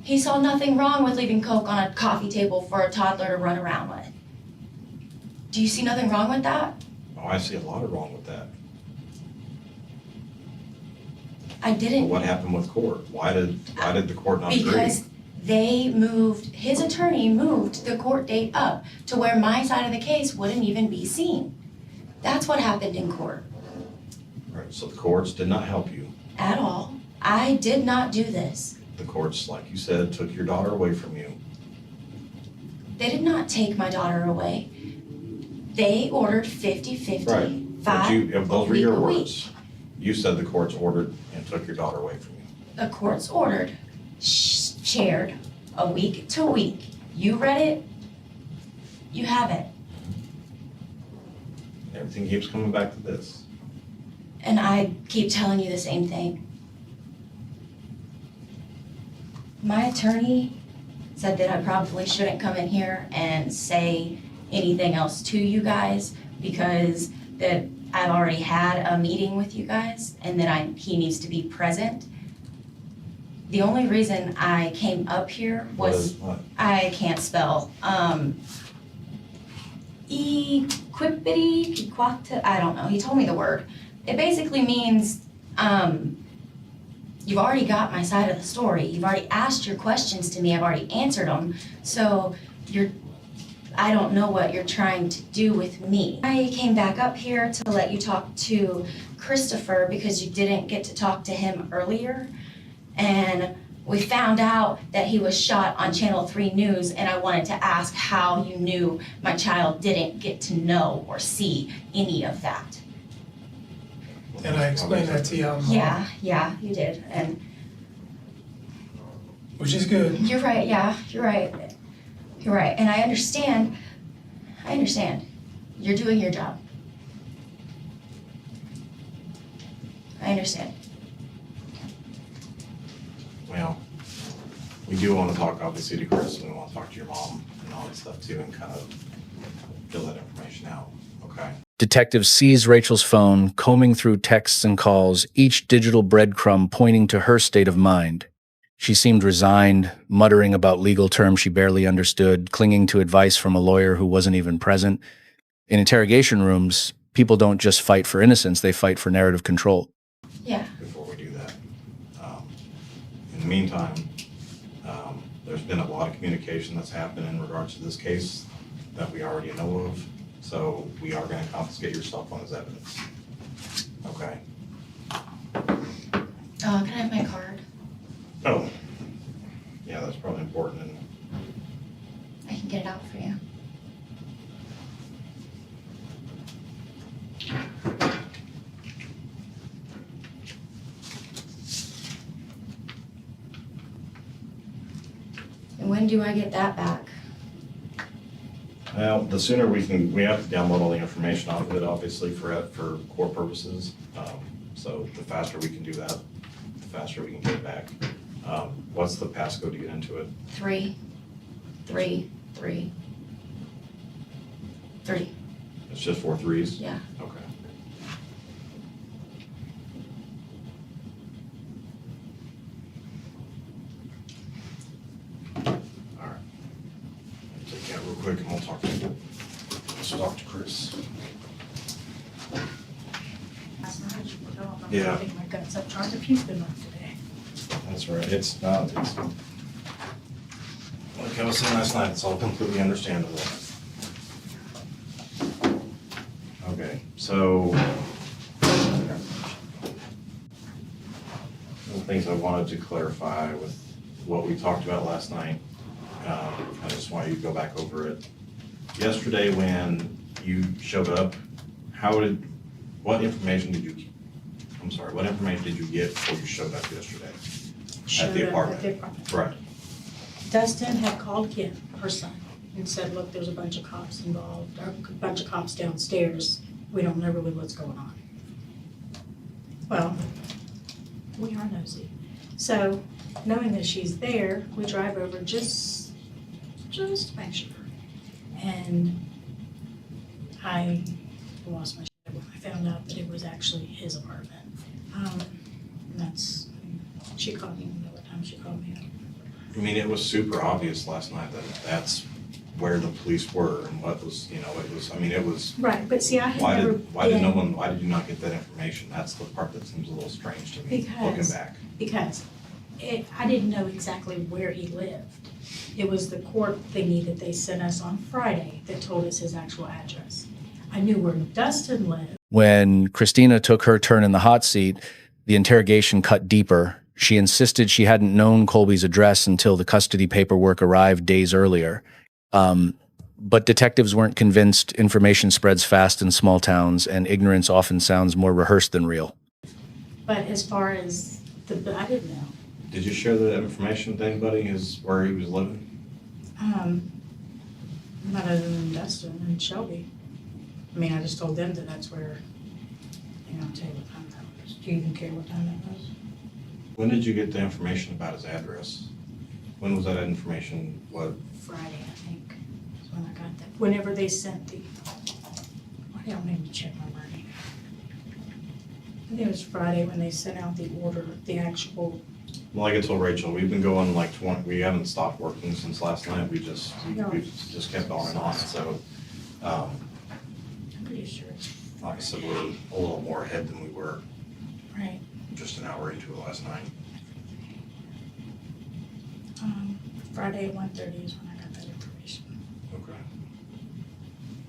He saw nothing wrong with leaving Coke on a coffee table for a toddler to run around with. Do you see nothing wrong with that? oh, I see a lot of wrong with that. I But didn't. what happened with court? Why did the court not agree? Because his attorney moved the court date up to where my side of the case wouldn't even be seen. That's what happened in court. Right, so the courts did not help you. At all. I did not do this. The courts, like you said, took your daughter away from you. They did not take my daughter away. They ordered 50-50, Right. But those were week your a week. words. You said the courts ordered and took your daughter away from you. The courts ordered, shared, a week to week. You read it, you have it. Everything keeps coming back to this. And I keep telling you the same thing. My attorney said that I probably shouldn't come in here and say anything else to you guys because that I've already had a meeting with you guys and that he needs to be present. The only reason I came up here was What? I can't spell. I don't know. He told me the word. It basically means you've already got my side of the story. You've already asked your questions to me. I've already answered them. So I don't know what you're trying to do with me. I came back up here to let you talk to Christopher because you didn't get to talk to him earlier. And we found out that he was shot on Channel 3 News, and I wanted to ask how you knew my child didn't get to know or see any of that. And I explained that to you out in the hall, Yeah, you did. And which is good. you're right, yeah, you're right. You're right, and I understand. You're doing your job. I understand. Well, we do want to talk obviously to Chris, and we want to talk to your mom and all that stuff too, and kind of fill that information out, okay? Detective sees Rachel's phone, combing through texts and calls, each digital breadcrumb pointing to her state of mind. She seemed resigned, muttering about legal terms she barely understood, clinging to advice from a lawyer who wasn't even present. In interrogation rooms, people don't just fight for innocence, they fight for narrative control. Yeah. Before we do that. In the meantime, there's been a lot of communication that's happened in regards to this case that we already know of, so we are going to confiscate your cell phone as evidence. Okay? Can I have my card? Oh, yeah, that's probably important. And I can get it out for you. And when do I get that back? well, the sooner we have to download all the information off of it, obviously, for court purposes. So the faster we can do that, the faster we can get it back. What's the passcode to get into it? 3, 3, 3, 3. It's just 4 threes? Yeah. Okay. All right. Take that real quick and we'll talk to Chris. Yeah. I think my guts up trying to puke enough today. That's right. It's not, it's, like I was saying last night, it's all completely understandable. Okay, so one of the things I wanted to clarify with what we talked about last night, I just want you to go back over it. Yesterday when you showed up, what information did you get before you showed up yesterday? At the apartment? Right. Dustin had called Kim, her son, and said, look, there's a bunch of cops involved, or a bunch of cops downstairs. We don't know really what's going on. Well, we are nosy. So, knowing that she's there, we drive over just to make sure. And I lost my shit when I found out that it was actually his apartment. She called me, I don't know what time she called me. I mean, it was super obvious last night that that's where the police were and what was, it was. Right, but see, I had never been. Why did you not get that information? That's the part that seems a little strange to me, looking back. Because I didn't know exactly where he lived. It was the court thingy that they sent us on Friday that told us his actual address. I knew where Dustin lived. When Christina took her turn in the hot seat, the interrogation cut deeper. She insisted she hadn't known Colby's address until the custody paperwork arrived days earlier. But detectives weren't convinced. Information spreads fast in small towns, and ignorance often sounds more rehearsed than real. But as far as I didn't know. Did you share that information with anybody, where he was living? Not other than Dustin and Shelby. I mean, I just told them that's where, I'll tell you what time that was. Do you even care what time that was? When did you get the information about his address? When was that information? What? Friday, I think, is when I got that. Whenever they sent why do y'all make me check my wording? I think it was Friday when they sent out the order, the actual. Like I told Rachel, we've been going like 20, we haven't stopped working since last night. We've just kept on and on. So, I'm pretty sure it's like I said, we're a little more ahead than we were right. just an hour into it last night. Friday at 1:30 is when I got that information. Okay.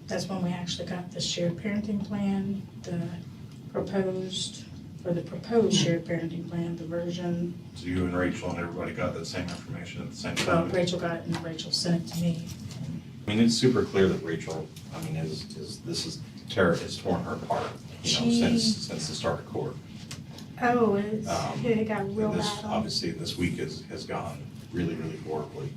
That's when we actually got the shared parenting plan, the proposed shared parenting plan, the version. So you and Rachel and everybody got that same information at the same Well, time? Rachel got it and Rachel sent it to me. I mean, it's super clear that Rachel, this is torn her apart, since the start of court. Oh, it got real And bad. obviously, this week has gone really, really horribly.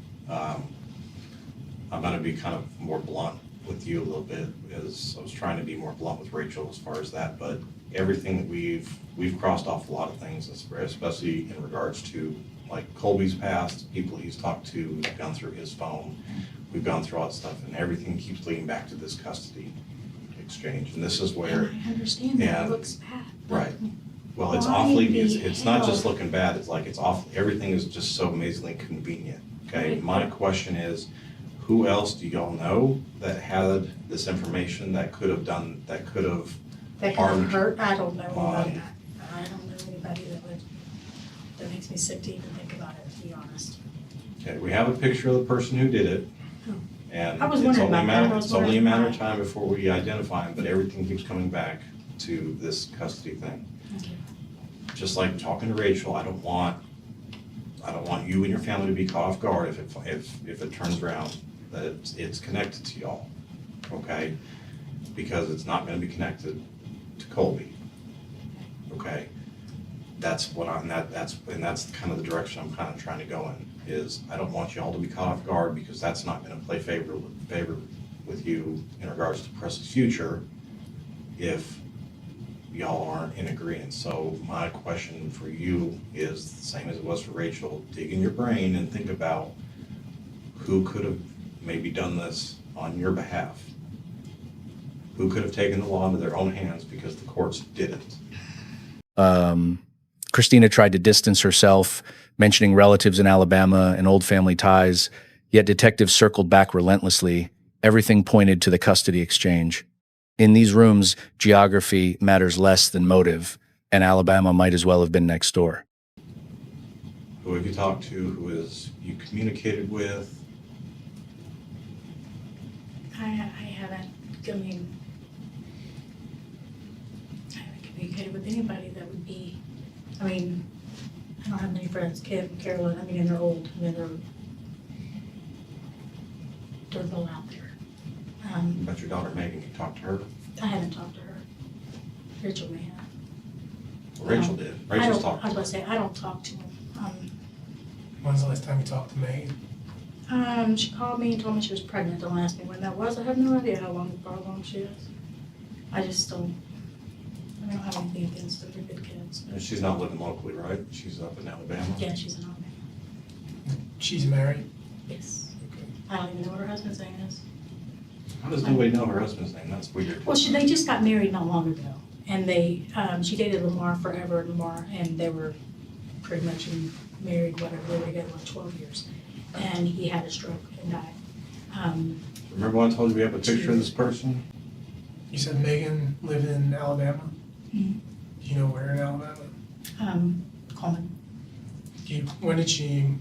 I'm gonna be kind of more blunt with you a little bit, as I was trying to be more blunt with Rachel as far as that, but everything that we've crossed off a lot of things, especially in regards to like Colby's past, people he's talked to, we've gone through his phone, we've gone through all that stuff, and everything keeps leading back to this custody exchange, and this is where. And I understand that Yeah. it looks bad. Right. Well, it's Why awfully, the it's not just hell? looking bad, it's like, it's awful, everything is just so amazingly convenient, okay? Right. My question is, who else do y'all know that had this information that could have That could have harmed? hurt, I don't know anybody, Um, I don't know anybody that makes me sick to even think about it, to be honest. Okay, we have a picture of the person who did it, Oh. and I was it's wondering only a about matter, that. I was it's only a wondering matter of why. time before we identify him, but everything keeps coming back to this custody thing. Okay. Just like talking to Rachel, I don't want you and your family to be caught off guard if it turns around that it's connected to y'all, okay? Because it's not gonna be connected to Colby, okay? That's what that's kind of the direction I'm kind of trying to go in, is I don't want y'all to be caught off guard, because that's not gonna play favor with you in regards to Preston's future if y'all aren't in agreement. So my question for you is the same as it was for Rachel. Dig in your brain and think about who could have maybe done this on your behalf. Who could have taken the law into their own hands because the courts didn't. Christina tried to distance herself, mentioning relatives in Alabama and old family ties, yet detectives circled back relentlessly. Everything pointed to the custody exchange. In these rooms, geography matters less than motive, and Alabama might as well have been next door. Who have you talked to? Who has you communicated with? I haven't, I mean, I haven't communicated with anybody that would be, I mean, I don't have many friends, Kim, Carolyn, I mean, and they're old, I mean, they're little out there. About your daughter Megan, you talked to her? I haven't talked to her. Rachel may have. Rachel did. I Rachel's don't, talked I to was her. gonna say, I don't talk to them. When's the last time you talked to Megan? She called me and told me she was pregnant. Don't ask me when that was. I have no idea how far along she is. I just don't, I don't have anything against them. They're good kids. And she's not living locally, right? She's up in Alabama? Yeah, she's an Alabama. She's married? Yes. Okay. I don't even know what her husband's name is. How does nobody know her husband's name? That's weird. Well, they just got married not long ago. And she dated Lamar forever, and they were pretty much married, whatever, they were together like 12 years. And he had a stroke and died. Remember when I told you we have a picture of this person? You said Megan lived in Alabama? Mhm. Do you know where in Alabama? Coleman. When did you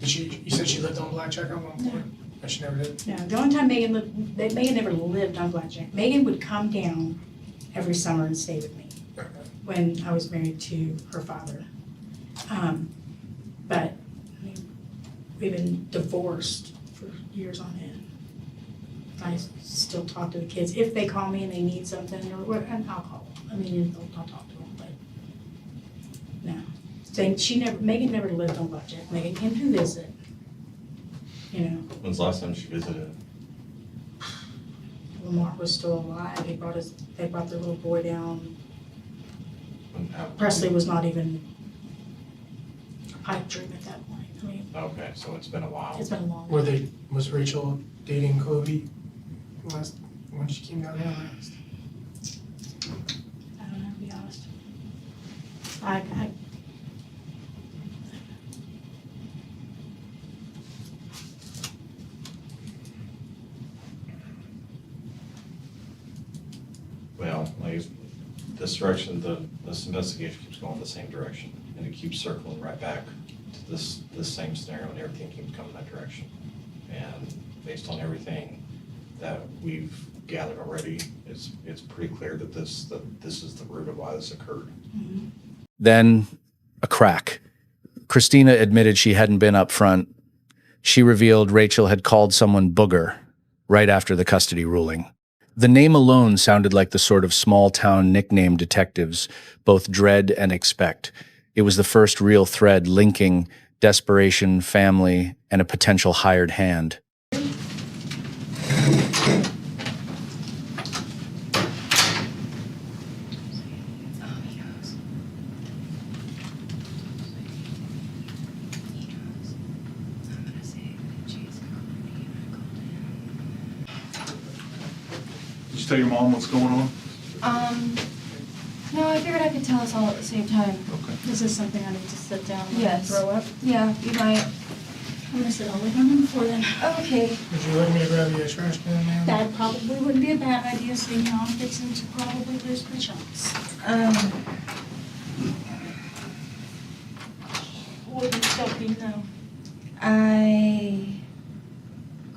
said she lived on Blackjack at one point? But she never did? No, the only time Megan never lived on Blackjack. Megan would come down every summer and stay with me Okay. when I was married to her father. But I mean, we've been divorced for years on end. I still talk to the kids. If they call me and they need something, or what, and I'll call them. I mean, I'll talk to them, but no. Megan never lived on Blackjack. Megan came to visit, you know. When's the last time she visited? Lamar was still alive. They brought their little boy down. How- Presley was not even a pipe dream at that point. I mean, Okay, so it's been a while. it's been a long time. Was Rachel dating Kobe when she came down here last? I don't know, to be honest. I Well, like, this direction, this investigation keeps going the same direction, and it keeps circling right back to this same scenario, and everything keeps coming that direction. And based on everything that we've gathered already, it's pretty clear that this is the root of why this occurred. Mm-hmm. Then, a crack. Christina admitted she hadn't been up front. She revealed Rachel had called someone Booger right after the custody ruling. The name alone sounded like the sort of small-town nickname detectives both dread and expect. It was the first real thread linking desperation, family, and a potential hired hand. Oh, he knows. He knows. I'm gonna say that Jason called me and I called him. Did you tell your mom what's going on? No, I figured I could tell us all at the same time. Okay. Is this something I need to sit down and Yes. throw up? Yeah, you might. I'm gonna sit all the way down on the floor then. Okay. Would you like me to grab you a trash can, ma'am? That probably wouldn't be a bad idea, seeing how I'm fixing to probably lose my chance. What are you talking now? I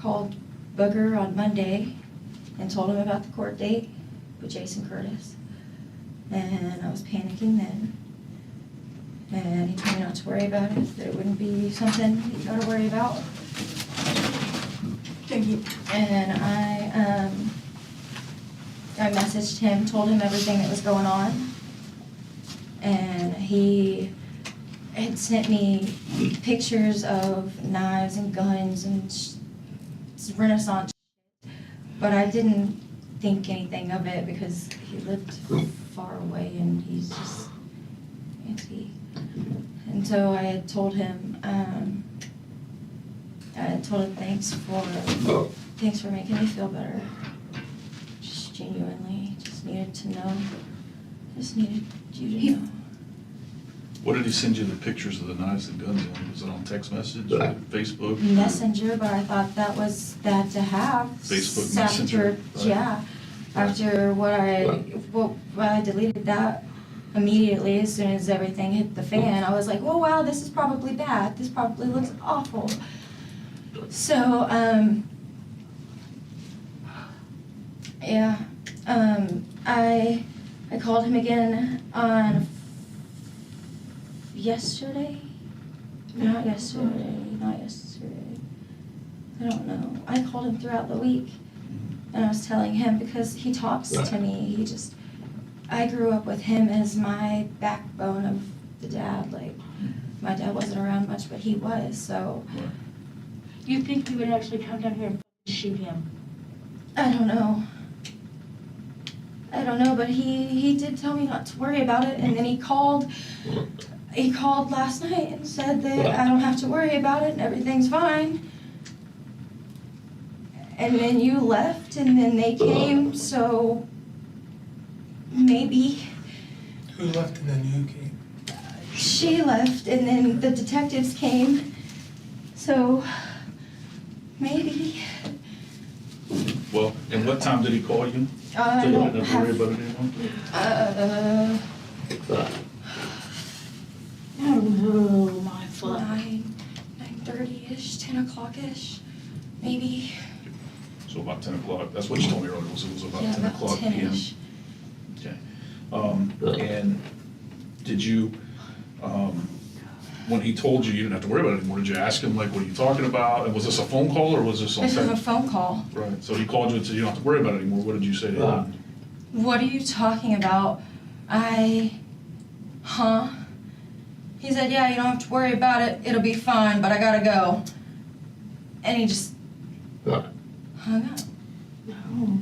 called Booger on Monday and told him about the court date with Jason Curtis. And I was panicking then. And he told me not to worry about it, that it wouldn't be something you gotta worry about. Thank you. And I messaged him, told him everything that was going on. And he had sent me pictures of knives and guns and Renaissance shit. But I didn't think anything of it because he lived far away and he's just antsy. And so I had told him, thanks for making me feel better. Just genuinely, just needed to know, just needed you to know. What did he send you the pictures of the knives and guns on? Was it on text message, or Facebook? Messenger, but I thought that was bad to have. Facebook After- Messenger, right. Yeah, after I deleted that immediately as soon as everything hit the fan. I was like, oh wow, this is probably bad. This probably looks awful. So, yeah, I called him again on yesterday. Not yesterday. I don't know. I called him throughout the week, and I was telling him because he talks to me. I grew up with him as my backbone of the dad. Like, my dad wasn't around much, but he was, so. You think he would actually come down here and shoot him? I don't know, but he did tell me not to worry about it, and then he called last night and said that I don't have to worry about it and everything's fine. And then you left, and then they came, so maybe. Who left and then who came? She left, and then the detectives came, so maybe. Well, and what time did he call you? I So you don't didn't have to worry have, about it anymore? Oh, my fuck. 9:30-ish, 10 o'clock-ish, maybe. So about 10 o'clock. That's what you told me earlier, was it was about Yeah, 10 about o'clock PM? 10-ish. Okay. And did you, when he told you you didn't have to worry about it anymore, did you ask him, like, what are you talking about? And was this a phone call or was this on This was a text? phone call. Right, so he called you and said you don't have to worry about it anymore. What did you say to him? What are you talking about? He said, yeah, you don't have to worry about it. It'll be fine, but I gotta go. And he just hung up. Oh.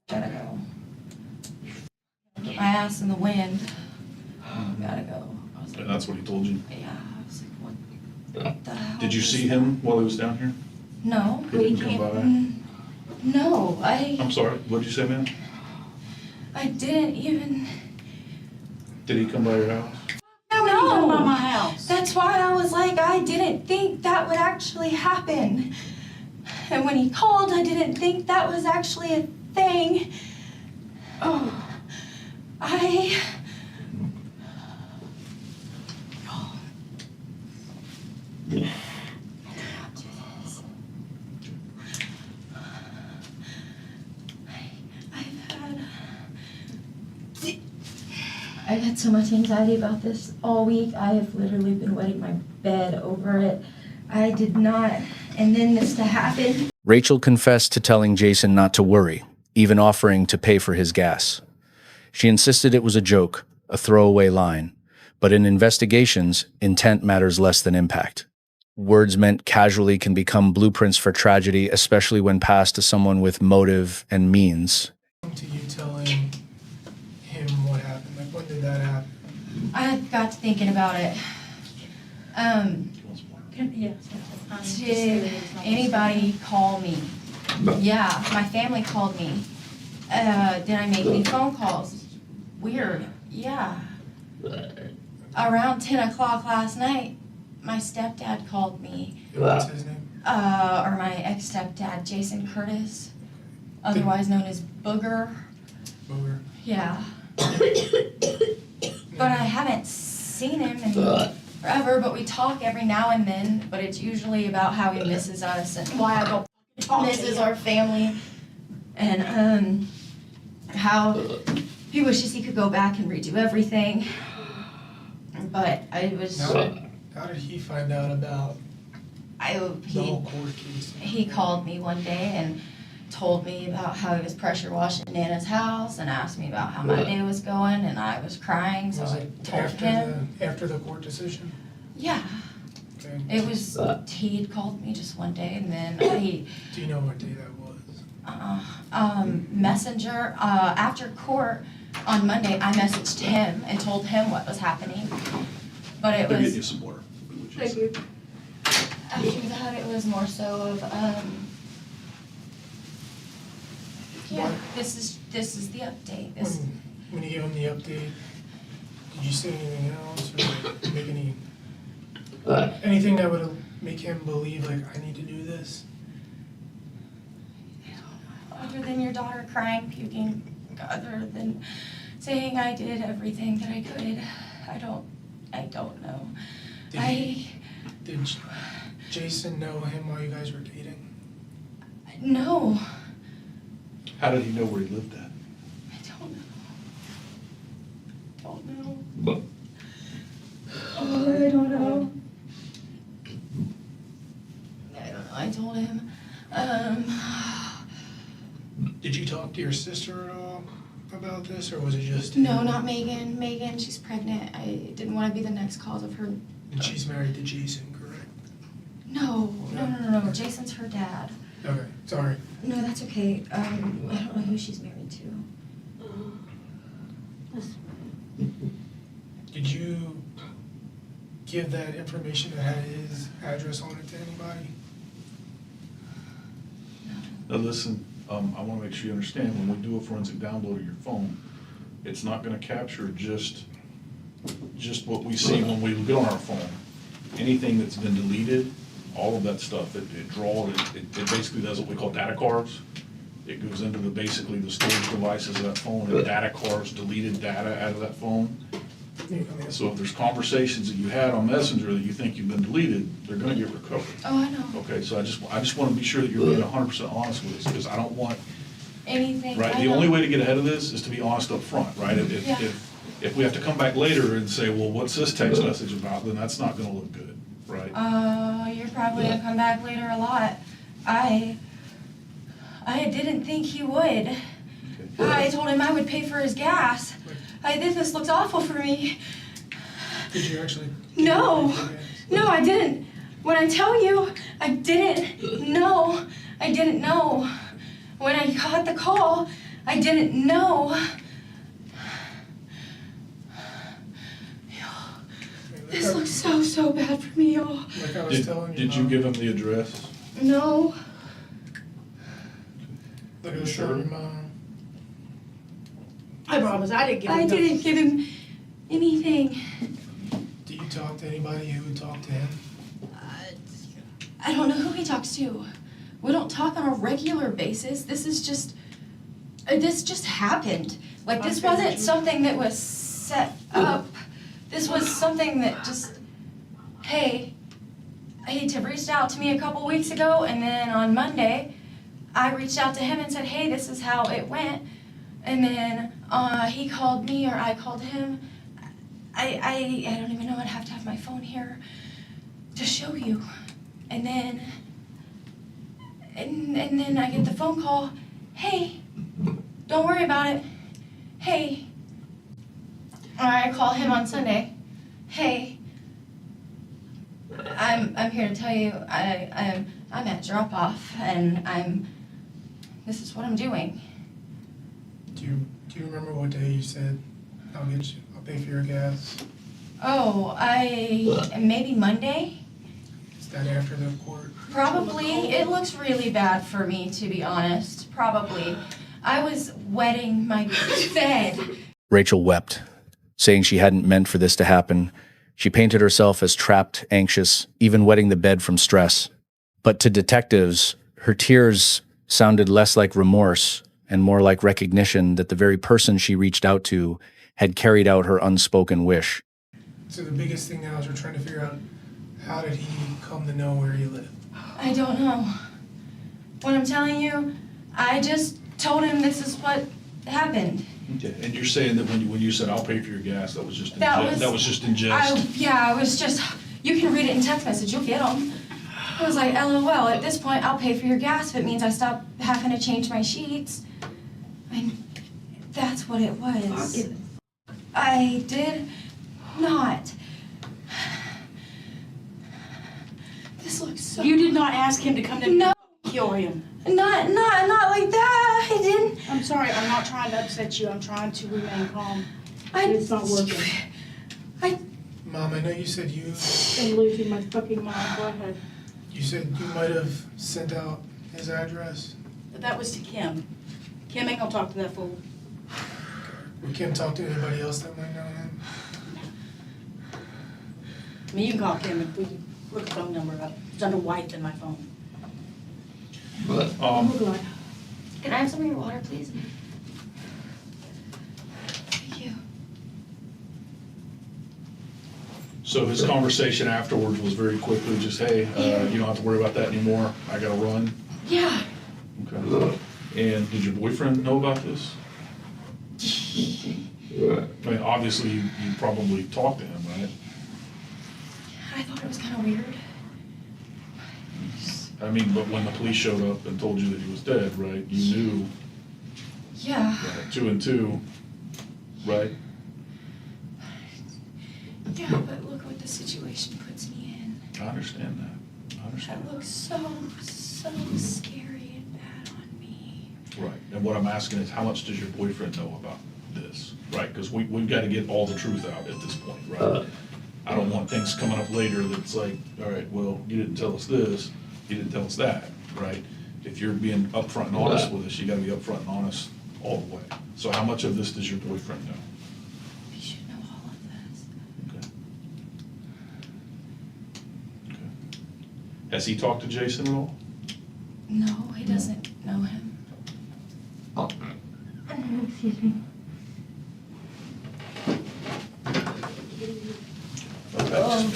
Gotta go. Put my ass in the wind. Gotta go. I was And like, that's what he told you? yeah, I was like, what the hell? Did you is see that? him while he was down here? No. He didn't come by? No, I'm sorry, what did you say, man? I didn't even. Did he come by your house? Come by No. my house. That's why I was like, I didn't think that would actually happen. And when he called, I didn't think that was actually a thing. Oh. I. I cannot do this. I've had so much anxiety about this all week. I have literally been wetting my bed over it. I did not, and then this to happen. Rachel confessed to telling Jason not to worry, even offering to pay for his gas. She insisted it was a joke, a throwaway line, but in investigations, intent matters less than impact. Words meant casually can become blueprints for tragedy, especially when passed to someone with motive and means. To you telling him what happened, like when did that happen? I got to thinking about it. Did anybody call me? Yeah, my family called me. Did I make any phone calls? Weird, yeah. Around 10 o'clock last night, my stepdad called me. What's his name? Or my ex-stepdad, Jason Curtis, otherwise known as Booger. Booger. Yeah. But I haven't seen him in forever, but we talk every now and then, but it's usually about how he misses us and why I don't misses our family, and how he wishes he could go back and redo everything. But I was, How did he find out about the whole court case? he called me one day and told me about how he was pressure washing Nana's house and asked me about how my day was going, and I was crying, so Was I it told him. after the court decision? Yeah, Okay. it was, he had called me just one day, and then he, Do you know what day that was? Messenger, after court on Monday, I messaged him and told him what was happening. But it They'll get was, you some water. after that, it was more so of, yeah, this is the update. This, When you gave him the update, did you say anything else or make anything that would make him believe like I need to do this? other than your daughter crying, puking, other than saying I did everything that I could, I don't know. Did Jason know him while you guys were dating? No, How did he know where he lived at? I don't know. Oh, I don't know. I told him, Did you talk to your sister at all about this, or was it just him? no, not Megan. Megan, she's pregnant. I didn't want to be the next cause of her. And she's married to Jason, correct? No. Jason's her dad. Okay, sorry. No, that's okay. I don't know who she's married to. Did you give that information that had his address on it to anybody? Now listen, I wanna make sure you understand, when we do a forensic download of your phone, it's not gonna capture just what we see when we get on our phone. Anything that's been deleted, all of that stuff, it basically does what we call data cards. It goes into basically the storage devices of that phone, and data cards, deleted data out of that phone. So if there's conversations that you had on Messenger that you think you've been deleted, they're gonna get recovered. Oh, I know. Okay, so I just wanna be sure that you're being 100% honest with us, because I don't want, Anything. right, I the know. only way to get ahead of this is to be honest up front, right? Yeah. If we have to come back later and say, well, what's this text message about, then that's not gonna look good, right? You're probably gonna come back later a lot. I didn't think he would. I told him I would pay for his gas. This looks awful for me. Did you actually? No, I didn't. When I tell you, I didn't know. I didn't know. When I got the call, I didn't know. This looks so bad for me, y'all. Like I was telling you. Did you Mom. give him the address? No. Like I was telling your mom. I promise, I didn't give him I didn't give him anything. Do you talk to anybody who would talk to him? I don't know who he talks to. We don't talk on a regular basis. This just happened. Like, this wasn't something that was set up. This was something that just, hey, he reached out to me a couple weeks ago, and then on Monday, I reached out to him and said, hey, this is how it went. And then he called me, or I called him. I don't even know. I'd have to have my phone here to show you. And then I get the phone call. Hey, don't worry about it. Hey. Or I call him on Sunday. Hey. I'm here to tell you I'm at drop off and this is what I'm doing. Do you remember what day you said, I'll pay for your gas? Oh, maybe Monday? Is that after the court? Probably. It looks really bad for me, to be honest. Probably. I was wetting my bed. Rachel wept, saying she hadn't meant for this to happen. She painted herself as trapped, anxious, even wetting the bed from stress. But to detectives, her tears sounded less like remorse and more like recognition that the very person she reached out to had carried out her unspoken wish. So the biggest thing now is we're trying to figure out, how did he come to know where you live? I don't know. What I'm telling you, I just told him this is what happened. Okay, and you're saying that when you said, I'll pay for your gas, that was just in That jest? was- That was just in jest? I was just, you can read it in text message, you'll get them. I was like, LOL, at this point, I'll pay for your gas if it means I stop having to change my sheets. That's what it was. I did not. This looks so... You did not ask him to come to No. kill him. Not like that. I didn't. I'm sorry, I'm not trying to upset you. I'm trying to remain calm. I, It's not working. Mom, I know you said I'm losing my fucking mind. Go ahead. you said you might have sent out his address. But that was to Kim. Kim ain't gonna talk to that fool. We can't talk to anybody else that might know him. I mean, you can call Kim and we look the phone number up. It's under white in my phone. Look like. Can I have some of your water, please? Thank you. So his conversation afterwards was very quickly just, hey, you don't have to worry about that anymore, I gotta run? Yeah. Okay. And did your boyfriend know about this? I mean, obviously, you probably talked to him, right? I thought it was kind of weird. I mean, but when the police showed up and told you that he was dead, right, you knew Yeah. that 2 and 2, right? Yeah, but look what the situation puts me in. I understand that. I understand. That looks so scary and bad on me. Right, and what I'm asking is, how much does your boyfriend know about this, right? Because we've got to get all the truth out at this point, right? I don't want things coming up later that's like, all right, well, you didn't tell us this, you didn't tell us that, right? If you're being upfront and honest with us, you got to be upfront and honest all the way. So how much of this does your boyfriend know? You should know all of this. Okay. Okay. Has he talked to Jason at all? No, he doesn't know him. Excuse me. Okay.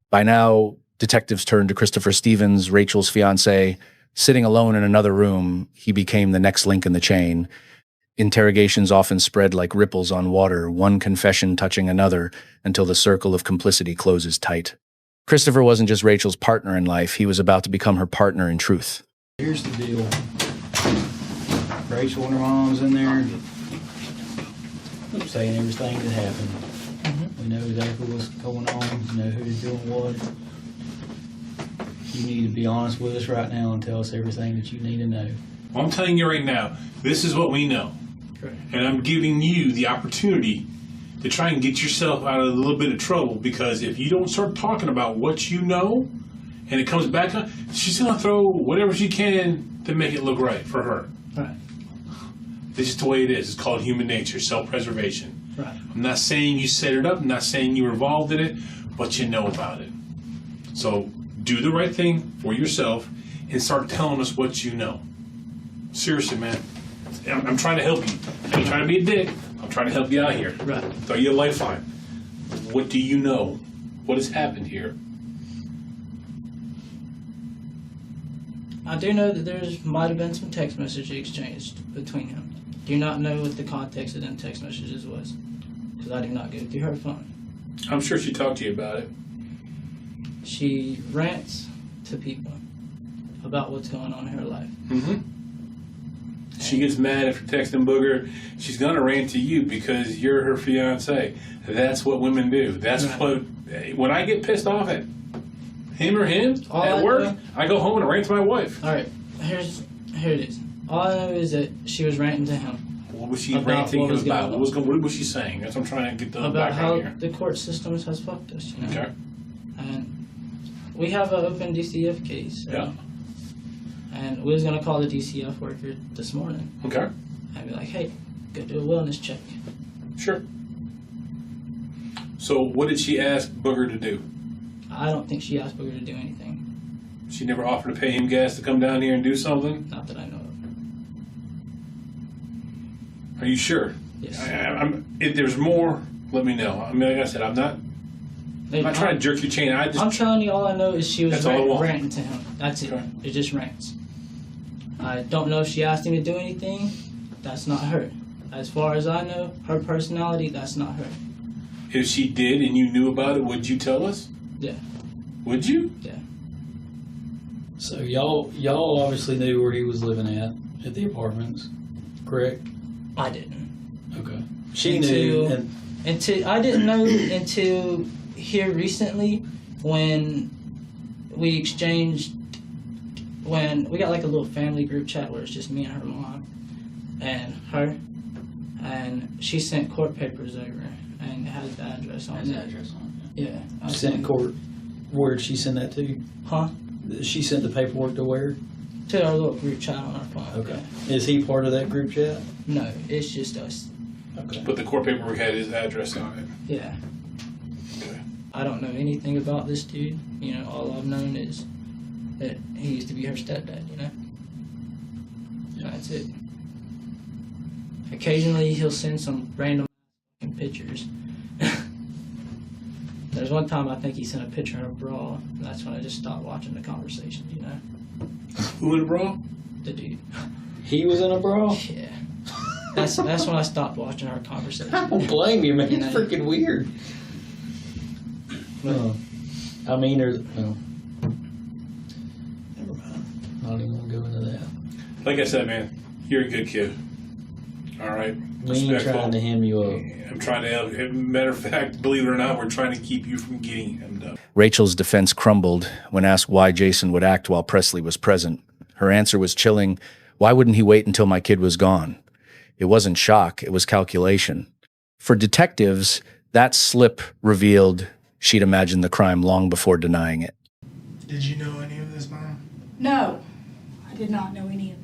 By now, detectives turned to Christopher Stevens, Rachel's fiancé. Sitting alone in another room, he became the next link in the chain. Interrogations often spread like ripples on water, one confession touching another, until the circle of complicity closes tight. Christopher wasn't just Rachel's partner in life, he was about to become her partner in truth. Here's the deal. Rachel and her mom's in there saying everything that happened. We know exactly what's going on, we know who's doing what. You need to be honest with us right now and tell us everything that you need to know. Well, I'm telling you right now, this is what we know. Okay. And I'm giving you the opportunity to try and get yourself out of a little bit of trouble, because if you don't start talking about what you know and it comes back up, she's going to throw whatever she can to make it look right for her. Right. This is the way it is. It's called human nature, self-preservation. Right. I'm not saying you set it up. I'm not saying you were involved in it, but you know about it. So do the right thing for yourself and start telling us what you know. Seriously, man. I'm trying to help you. I ain't trying to be a dick. I'm trying to help you out here. Right. Throw you a lifeline. What do you know? What has happened here? I do know that there might have been some text messages exchanged between them. Do not know what the context of them text messages was, because I do not go through her phone. I'm sure she talked to you about it. She rants to people about what's going on in her life. Mm-hmm. She gets mad if you're texting Booger. She's gonna rant to you because you're her fiance. That's what women do. That's what. When I get pissed off at him or him at work, I go home and rant to my wife. All right, here it is. All I know is that she was ranting to him. What was she ranting him about? What was she saying? That's what I'm trying to get the about how background here. the court systems has fucked us. You know? Okay. And we have an open DCF case. Yeah. And we was gonna call the DCF worker this morning Okay. and be like, hey, go do a wellness check. Sure. So what did she ask Booger to do? I don't think she asked Booger to do anything. She never offered to pay him gas to come down here and do something? Not that I know of. Are you sure? Yes. If there's more, let me know. I mean, like I said, I'm not trying to jerk your chain. I'm telling you, all I know is she was That's all I want. ranting to him. That's it. Okay. It just rants. I don't know if she asked him to do anything. That's not her. As far as I know, her personality, that's not her. If she did and you knew about it, would you tell us? Yeah. Would you? Yeah. So y'all obviously knew where he was living at the apartments, correct? I didn't. Okay. She knew. I didn't know until here recently when we exchanged, when we got like a little family group chat where it's just me and her mom and her, and she sent court papers over and it has the address on it. Yeah. Sent court. Where'd she send that to? Huh? She sent the paperwork to where? To our little group chat on our phone. Okay. Is he part of that group chat? No, it's just us. Okay. But the court paperwork had his address on it. Yeah. Okay. I don't know anything about this dude. You know, all I've known is that he used to be her stepdad, you know? That's it. Occasionally he'll send some random pictures. There's one time I think he sent a picture of a bra, and that's when I just stopped watching the conversation, you know? Who in the bra? The dude. He was in a bra? Yeah. That's when I stopped watching our conversation. I don't blame you, man. You It's know? freaking weird. No. I mean, there's... No. Never mind. Not even going to go into that. Like I said, man, you're a good kid. All right? We ain't trying to hem you up. I'm trying to help. Matter of fact, believe it or not, we're trying to keep you from getting hemmed up. Rachel's defense crumbled when asked why Jason would act while Presley was present. Her answer was chilling. Why wouldn't he wait until my kid was gone? It wasn't shock, it was calculation. For detectives, that slip revealed she'd imagined the crime long before denying it. Did you know any of this, Mom? No, I did not know any of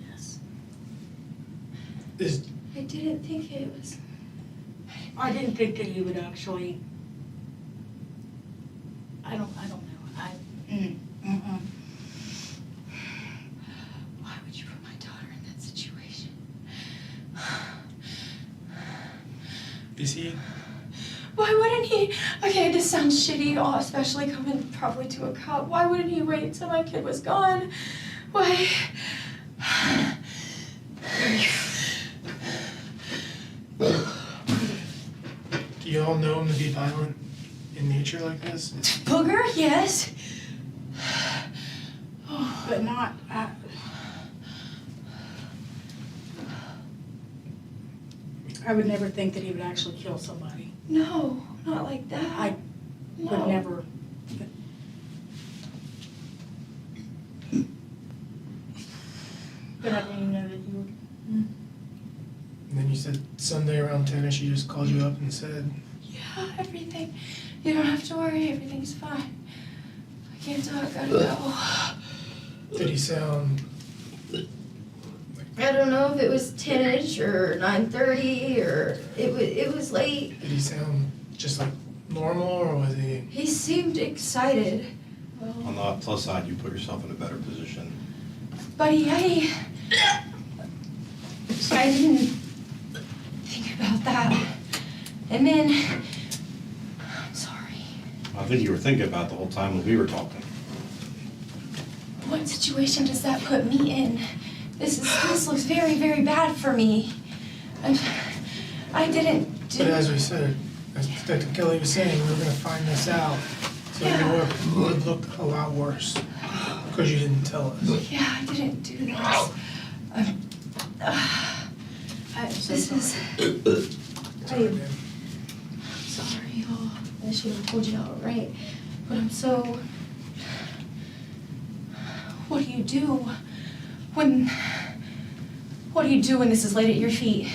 this. I didn't think it was. I didn't think that he would actually. I don't know. Why would you put my daughter in that situation? Is he? Why wouldn't he? Okay, this sounds shitty, especially coming probably to a cop. Why wouldn't he wait till my kid was gone? Why? Do you all know him to be violent in nature like this? Booger? Yes. But not. I would never think that he would actually kill somebody. No, not like that. I would never. But I didn't even know that you would. And then you said Sunday around 10ish, she just called you up and said, Yeah, everything. You don't have to worry. Everything's fine. I can't talk. Gotta go. did he sound, I don't know if it was 10ish or 9:30 or it was late. did he sound just like normal, or was he? He seemed excited. On the plus side, you put yourself in a better position. Buddy, I didn't think about that. And then, I'm sorry. I think you were thinking about the whole time when we were talking. What situation does that put me in? This looks very, very bad for me. And I didn't do. But as we said, as Detective Kelly was saying, we were gonna find this out. So it would look a lot worse because you didn't tell us. Yeah, I didn't do this. so This is, sorry. Sorry, man. sorry, oh, I should have told you outright, but I'm so, what do you do when, what do you do when this is laid at your feet?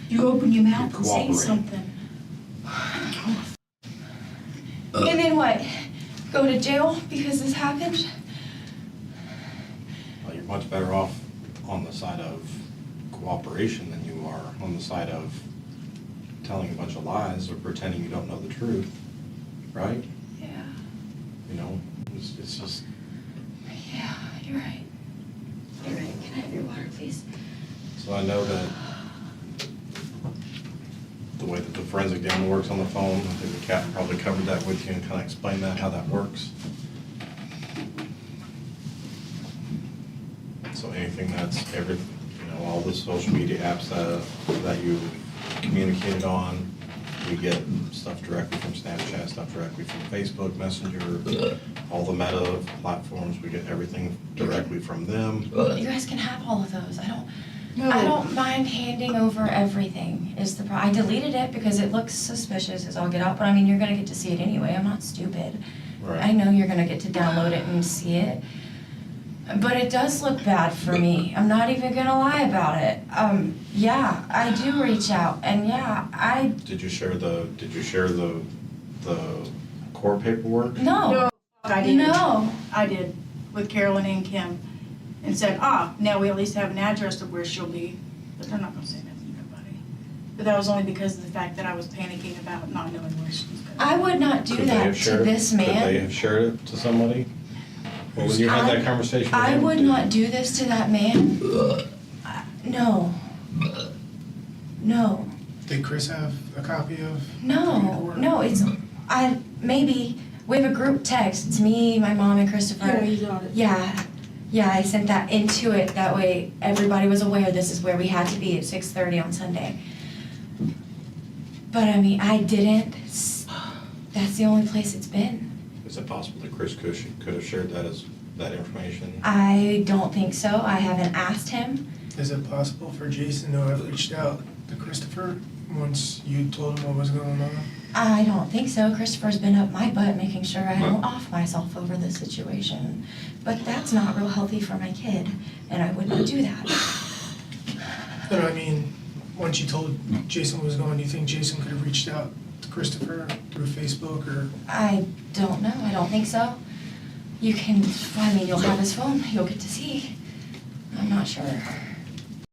You open your mouth and say cooperate. something. And then what? Go to jail because this happened? Well, you're much better off on the side of cooperation than you are on the side of telling a bunch of lies or pretending you don't know the truth, right? Yeah, You know, it's just, yeah, you're right. You're right. Can I have your water, please? so I know that the way that the forensic examiner works on the phone, I think the captain probably covered that with you and kind of explained that, how that works. So anything that's all the social media apps that you communicated on, we get stuff directly from Snapchat, stuff directly from Facebook Messenger, all the meta platforms, we get everything directly from them. You guys can have all of those. I don't mind handing over everything is the problem. I deleted it because it looks suspicious as all get out, but I mean, you're gonna get to see it anyway. I'm not stupid. Right. I know you're gonna get to download it and see it. But it does look bad for me. I'm not even gonna lie about it. Yeah, I do reach out, and yeah, Did you share the court paperwork? no, I did. no. I did, with Carolyn and Kim, and said, now we at least have an address of where she'll be, but they're not gonna say nothing to nobody. But that was only because of the fact that I was panicking about not knowing where she was going. I would not do Could they that have to shared it? this Could they man. have shared it to somebody? Well, when you had that conversation with I him, would did- not do this to that man. No. No. Did Chris have a copy of? No, maybe, we have a group text, it's me, my mom, and Christopher. you got it. Yeah, I sent that into it, that way everybody was aware this is where we had to be at 6:30 on Sunday. But I mean, I didn't, that's the only place it's been. Is it possible that Chris could have shared that information? I don't think so, I haven't asked him. Is it possible for Jason to have reached out to Christopher once you told him what was going on? I don't think so. Christopher's been up my butt making sure I don't off myself over the situation. But that's not real healthy for my kid, and I would not do that. No, I mean, once you told Jason what was going on, do you think Jason could have reached out to Christopher through Facebook or? I don't know. I don't think so. You'll have his phone. You'll get to see. I'm not sure.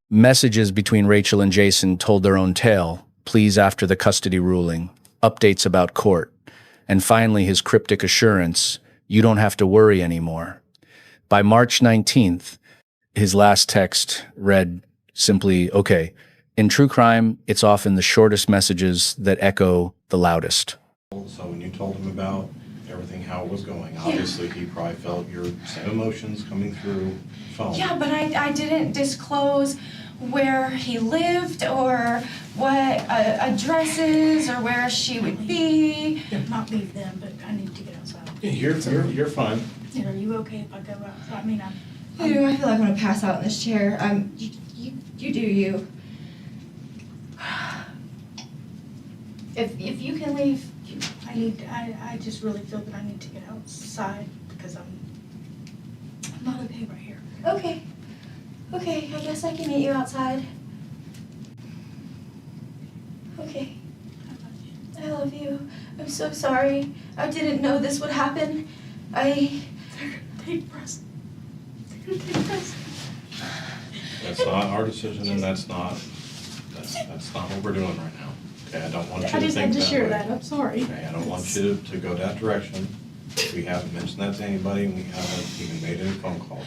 Messages between Rachel and Jason told their own tale, pleas after the custody ruling, updates about court, and finally his cryptic assurance, you don't have to worry anymore. By March 19th, his last text read simply, okay, in true crime, it's often the shortest messages that echo the loudest. So when you told him about everything, how it was going, obviously he probably felt your same emotions coming through the phone. Yeah, but I didn't disclose where he lived or what addresses or where she would be. Not leave them, but I need to get outside. You're fine. Are you okay if I go outside? I mean, I feel like I'm gonna pass out in this chair. You do you. If you can leave. I just really feel that I need to get outside because I'm not okay right here. Okay, I guess I can meet you outside. Okay, I love you. I'm so sorry. I didn't know this would happen. They're gonna take Preston. They're gonna take Preston. That's not our decision, and that's not what we're doing right now. Okay, I don't want you to I think just had to share way. that. I'm sorry. Okay, I don't want you to go that direction. We haven't mentioned that to anybody, and we haven't even made any phone calls.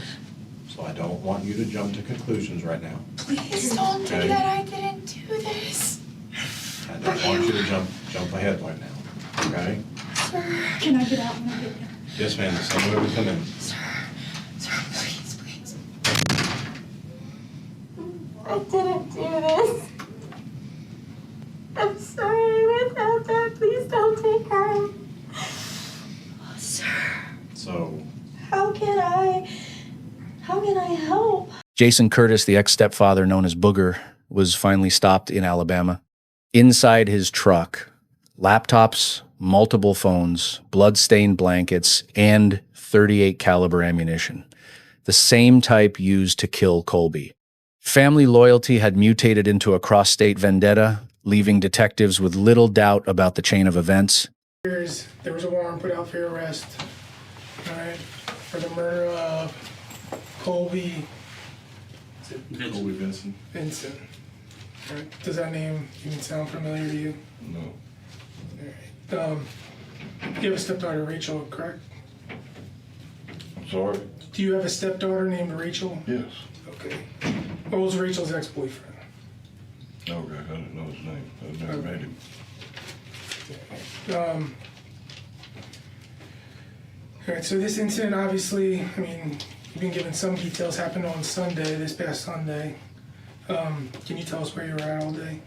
So I don't want you to jump to conclusions right now. Please don't do Okay. that. I didn't do this. I don't want you to jump ahead right now, okay? Sir, Can I get out when I get there? Yes, ma'am, the same way we come in. sir, please. I didn't do this. I'm sorry without that. Please don't take her. Sir, So how can I help? Jason Curtis, the ex-stepfather known as Booger, was finally stopped in Alabama. Inside his truck, laptops, multiple phones, blood-stained blankets, and .38 caliber ammunition, the same type used to kill Colby. Family loyalty had mutated into a cross-state vendetta, leaving detectives with little doubt about the chain of events. There was a warrant put out for your arrest, all right, for the murder of Colby Colby Vincent? Vincent. All right. Does that name even sound familiar to you? No. All right. You have a stepdaughter, Rachel, correct? I'm sorry? Do you have a stepdaughter named Rachel? Yes. Okay. What was Rachel's ex-boyfriend? Okay, I didn't know his name. I never met him. All right, so this incident, obviously, I mean, you've been given some details, happened on Sunday, this past Sunday. Can you tell us where you were at all day?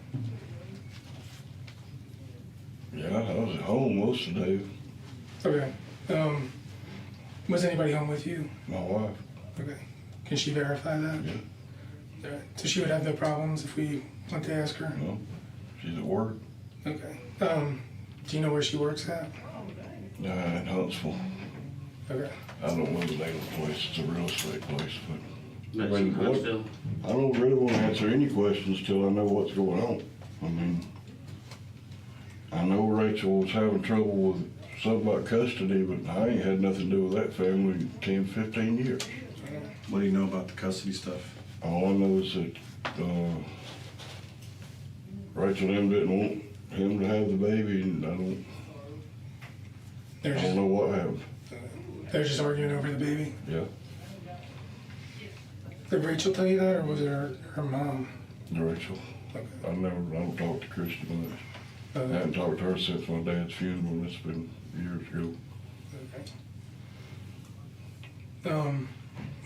Yeah, I was at home most of the day. Okay. Was anybody home with you? My wife. Okay. Can she verify that? Yeah. All right. So she would have no problems if we went to ask her? No, she's at work. Okay. Do you know where she works at? In Huntsville. Okay. I don't know the name of the place. It's a real estate place, but That's in Huntsville. I don't really want to answer any questions till I know what's going on. I mean, I know Rachel was having trouble with something about custody, but I ain't had nothing to do with that family in 10, 15 years. What do you know about the custody stuff? All I know is that Rachel and them didn't want him to have the baby, and I don't know what happened. They're just arguing over the baby? Yeah, Did Rachel tell you that, or was it her mom? Rachel. Okay. I don't talk to Christy much. I Okay. haven't talked to her since my dad's funeral. It's been years ago.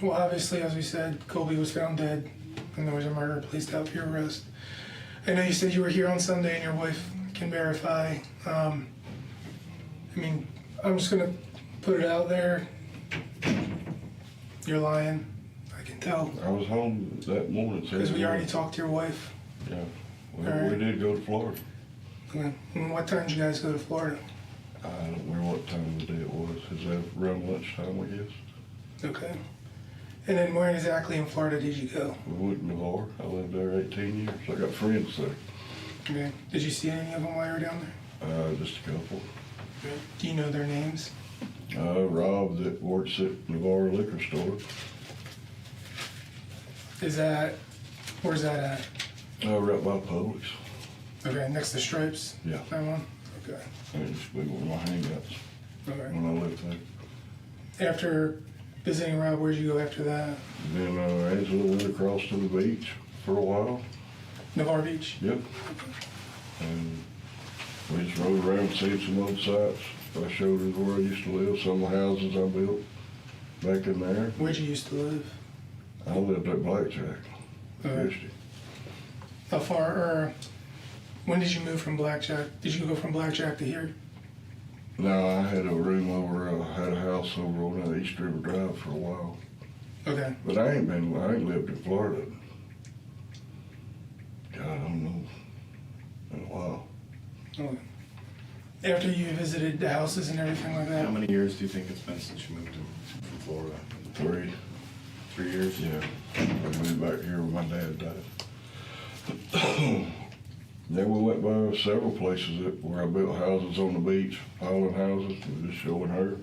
Well, obviously, as we said, Colby was found dead, and there was a murder placed out for your arrest. I know you said you were here on Sunday, and your wife can verify. I mean, I'm just gonna put it out there. You're lying. I can tell. I was home that morning. Because we already talked to your wife. Yeah, All right. we did go to Florida. Okay. And what time did you guys go to Florida? I don't remember what time of the day it was. Is that around lunchtime, I guess? Okay. And then where exactly in Florida did you go? We went to Navarre. I lived there 18 years. I got friends there. Okay. Did you see any of them while you were down there? Just a couple. Okay. Do you know their names? Rob that works at Navarre Liquor Store. Where's that at? Right by Publix. Okay, next to Stripes? Yeah. That one? Okay. That used to be one of my hangouts Okay. when I lived there. After visiting Rob, where'd you go after that? Then Angela went across to the beach for a while. Navarre Beach? Yep. And we just rode around, seen some old sites. I showed her where I used to live, some of the houses I built back in there. Where'd you used to live? I lived at Blackjack, Okay. Christie. How far, or when did you move from Blackjack? Did you go from Blackjack to here? No, I had a room over, had a house over on East River Drive for a while. Okay. But I ain't lived in Florida. God, I don't know, in a while. Okay. After you visited the houses and everything like that? How many years do you think it's been since you moved from Florida? 3. 3 years? Yeah, I moved back here when my dad died. Then we went by several places where I built houses on the beach, island houses, and just showing her.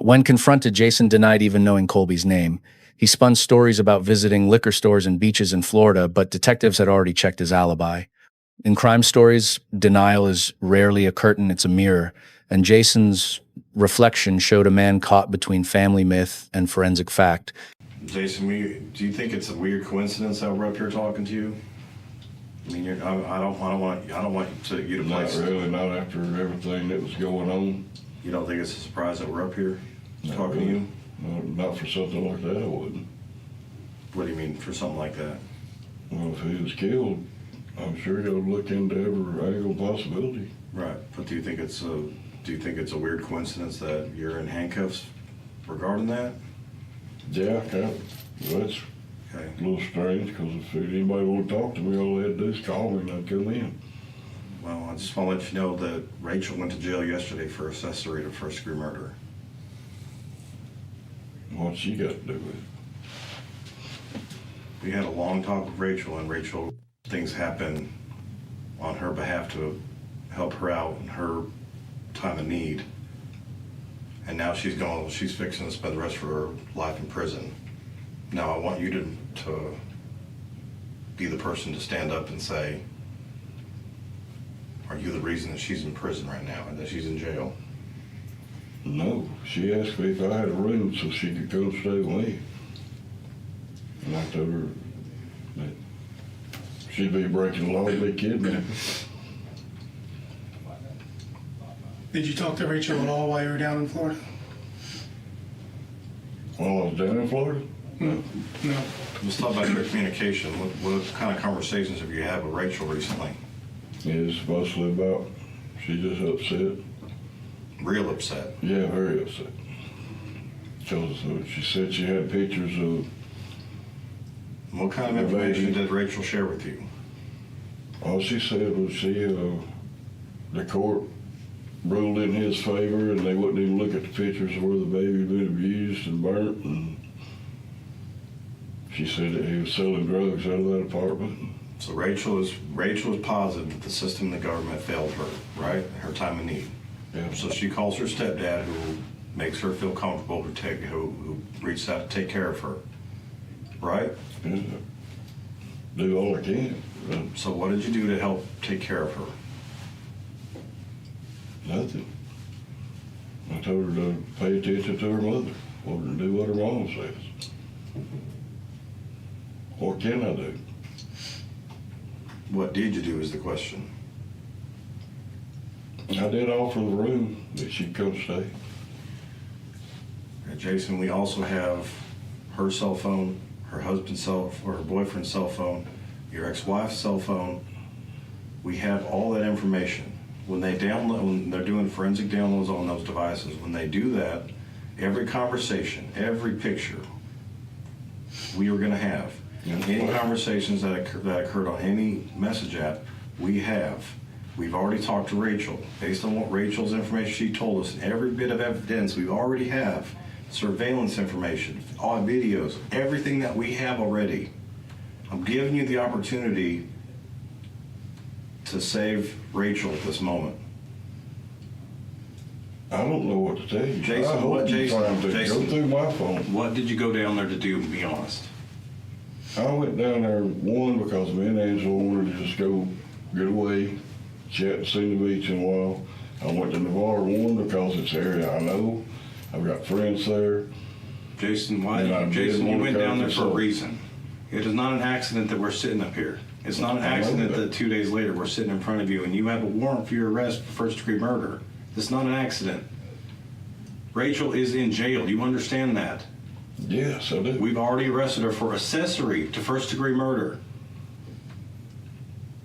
When confronted, Jason denied even knowing Colby's name. He spun stories about visiting liquor stores and beaches in Florida, but detectives had already checked his alibi. In crime stories, denial is rarely a curtain, it's a mirror, and Jason's reflection showed a man caught between family myth and forensic fact. Jason, do you think it's a weird coincidence that we're up here talking to you? I mean, I don't want you to Not place. really, not after everything that was going on. You don't think it's a surprise that we're up here Not talking really. to you? No, not for something like that, I wouldn't. What do you mean for something like that? Well, if he was killed, I'm sure he'll look into every angle possibility. Right, but do you think it's a weird coincidence that you're in handcuffs regarding that? Yeah, kind of. Well, Okay. A little strange, because if anybody want to talk to me, all they had to do is call me and I'd come in. Well, I just want to let you know that Rachel went to jail yesterday for accessory to first-degree murder. What's she got to do with it? We had a long talk with Rachel, and Rachel, things happen on her behalf to help her out in her time of need. And now she's fixing to spend the rest of her life in prison. Now I want you to be the person to stand up and say, are you the reason that she's in prison right now and that she's in jail? No, she asked me if I had a room so she could come stay with me. And I told her that she'd be breaking the law and be kidnapped. Did you talk to Rachel at all while you were down in Florida? While I was down in Florida? No. Let's talk about your communication. What kind of conversations have you had with Rachel recently? It's mostly about, she's just upset. Real upset. Yeah, very upset. Because she said she had pictures of. What kind of information did Rachel share with you? All she said was the court ruled in his favor and they wouldn't even look at the pictures of where the baby had been abused and burnt. And she said that he was selling drugs out of that apartment. So Rachel is positive that the system and the government failed her, right? Her time of need. Yeah. So she calls her stepdad, who makes her feel comfortable, who reaches out to take care of her, right? Yeah. Do all I can. So what did you do to help take care of her? Nothing. I told her to pay attention to her mother, or to do what her mom says. What can I do? What did you do is the question. I did offer the room that she'd come stay. Jason, we also have her cell phone, her husband's or her boyfriend's cell phone, your ex-wife's cell phone. We have all that information. When they're doing forensic downloads on those devices, when they do that, every conversation, every picture we are going to have, any conversations that occurred on any message app, we've already talked to Rachel. Based on what Rachel's information she told us, every bit of evidence we already have, surveillance information, all videos, everything that we have already. I'm giving you the opportunity to save Rachel at this moment. I don't know what to tell you. Jason, I hope you find to go through my phone. What did you go down there to do, be honest? I went down there, one, because me and Angela wanted to just go get away. She hadn't seen the beach in a while. I went to Navarre, one, because it's an area I know. I've got friends there. Jason, you went down there for a reason. It is not an accident that we're sitting up here. It's not an accident that 2 days later we're sitting in front of you and you have a warrant for your arrest for first-degree murder. It's not an accident. Rachel is in jail. You understand that? Yes, I do. We've already arrested her for accessory to first-degree murder.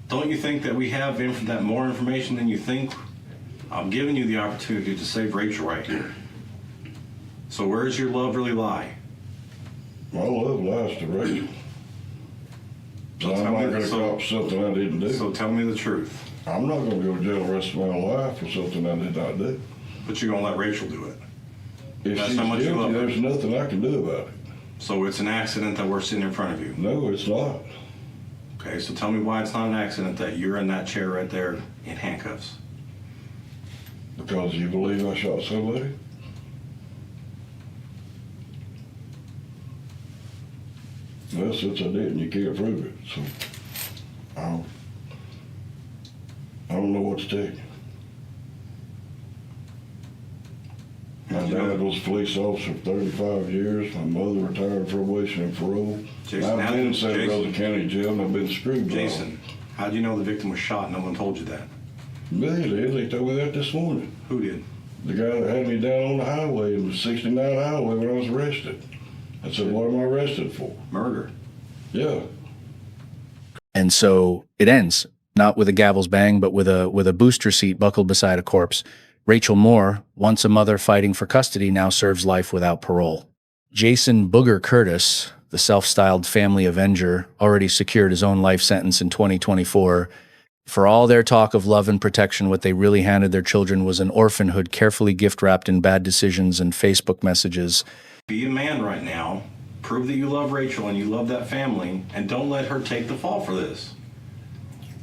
Don't you think that we have that more information than you think? I'm giving you the opportunity to save Rachel right here. So where does your love really lie? My love lies to Rachel. So I'm not going to cop something I didn't do. So tell me the truth. I'm not going to go to jail the rest of my life for something I did not do. But you're going to let Rachel do it. If That's she's how much you love guilty, her. there's nothing I can do about it. So it's an accident that we're sitting in front of you. No, it's not. Okay, so tell me why it's not an accident that you're in that chair right there in handcuffs. Because you believe I shot somebody? Well, since I didn't, you can't prove it. So I don't know what to tell you. My dad was a police officer for 35 years. My mother retired probation and parole. Jason, I've been in Santa Rosa County Jail and I've been screwed. Jason, how do you know the victim was shot? No one told you that. They did. They told me that this morning. Who did? The guy that had me down on the highway, it was 69 highway when I was arrested. I said, what am I arrested for? Murder. Yeah. And so it ends, not with a gavel's bang, but with a booster seat buckled beside a corpse. Rachel Moore, once a mother fighting for custody, now serves life without parole. Jason Booger Curtis, the self-styled family avenger, already secured his own life sentence in 2024. For all their talk of love and protection, what they really handed their children was an orphanhood carefully gift-wrapped in bad decisions and Facebook messages. Be a man right now, prove that you love Rachel and you love that family, and don't let her take the fall for this.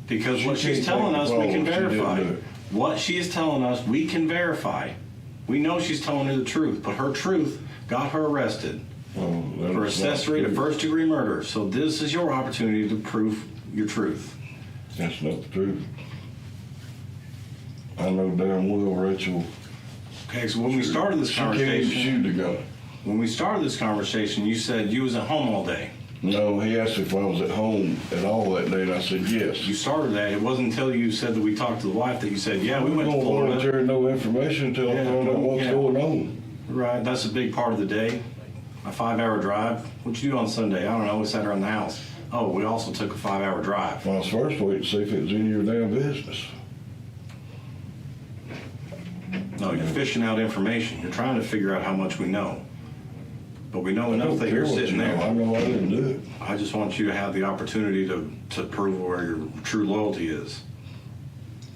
Because what she's telling us, we can verify. What she is telling us, we can verify. We know she's telling her the truth, but her truth got her arrested for accessory to first-degree murder. So this is your opportunity to prove your truth. That's not the truth. I know damn well Rachel. Okay, so when we started this She can't even conversation, shoot the gun. when we started this conversation, you said you was at home all day. No, he asked if I was at home at all that day, and I said yes. You started that. It wasn't until you said that we talked to the wife that you said, yeah, we went to don't Florida. volunteer no information until I Yeah, found out what's yeah. going on. Right, that's a big part of the day. A 5-hour drive. What'd you do on Sunday? I don't know. We sat around the house. Oh, we also took a 5-hour drive. I was first waiting to see if it was any of your damn business. No, you're fishing out information. You're trying to figure out how much we know. But we know enough that you're sitting there. I know I didn't do it. I just want you to have the opportunity to prove where your true loyalty is.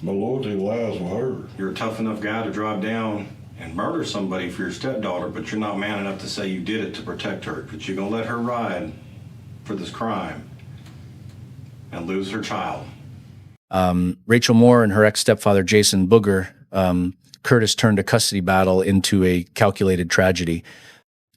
My loyalty lies with her. You're a tough enough guy to drive down and murder somebody for your stepdaughter, but you're not man enough to say you did it to protect her. But you're going to let her ride for this crime and lose her child. Rachel Moore and her ex-stepfather, Jason Booger, Curtis turned a custody battle into a calculated tragedy.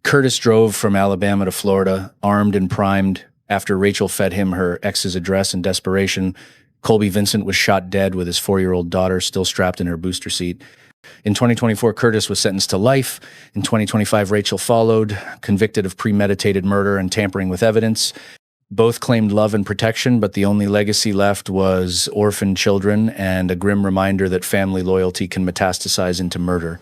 Curtis drove from Alabama to Florida, armed and primed. After Rachel fed him her ex's address in desperation, Colby Vincent was shot dead with his 4-year-old daughter still strapped in her booster seat. In 2024, Curtis was sentenced to life. In 2025, Rachel followed, convicted of premeditated murder and tampering with evidence. Both claimed love and protection, but the only legacy left was orphan children and a grim reminder that family loyalty can metastasize into murder.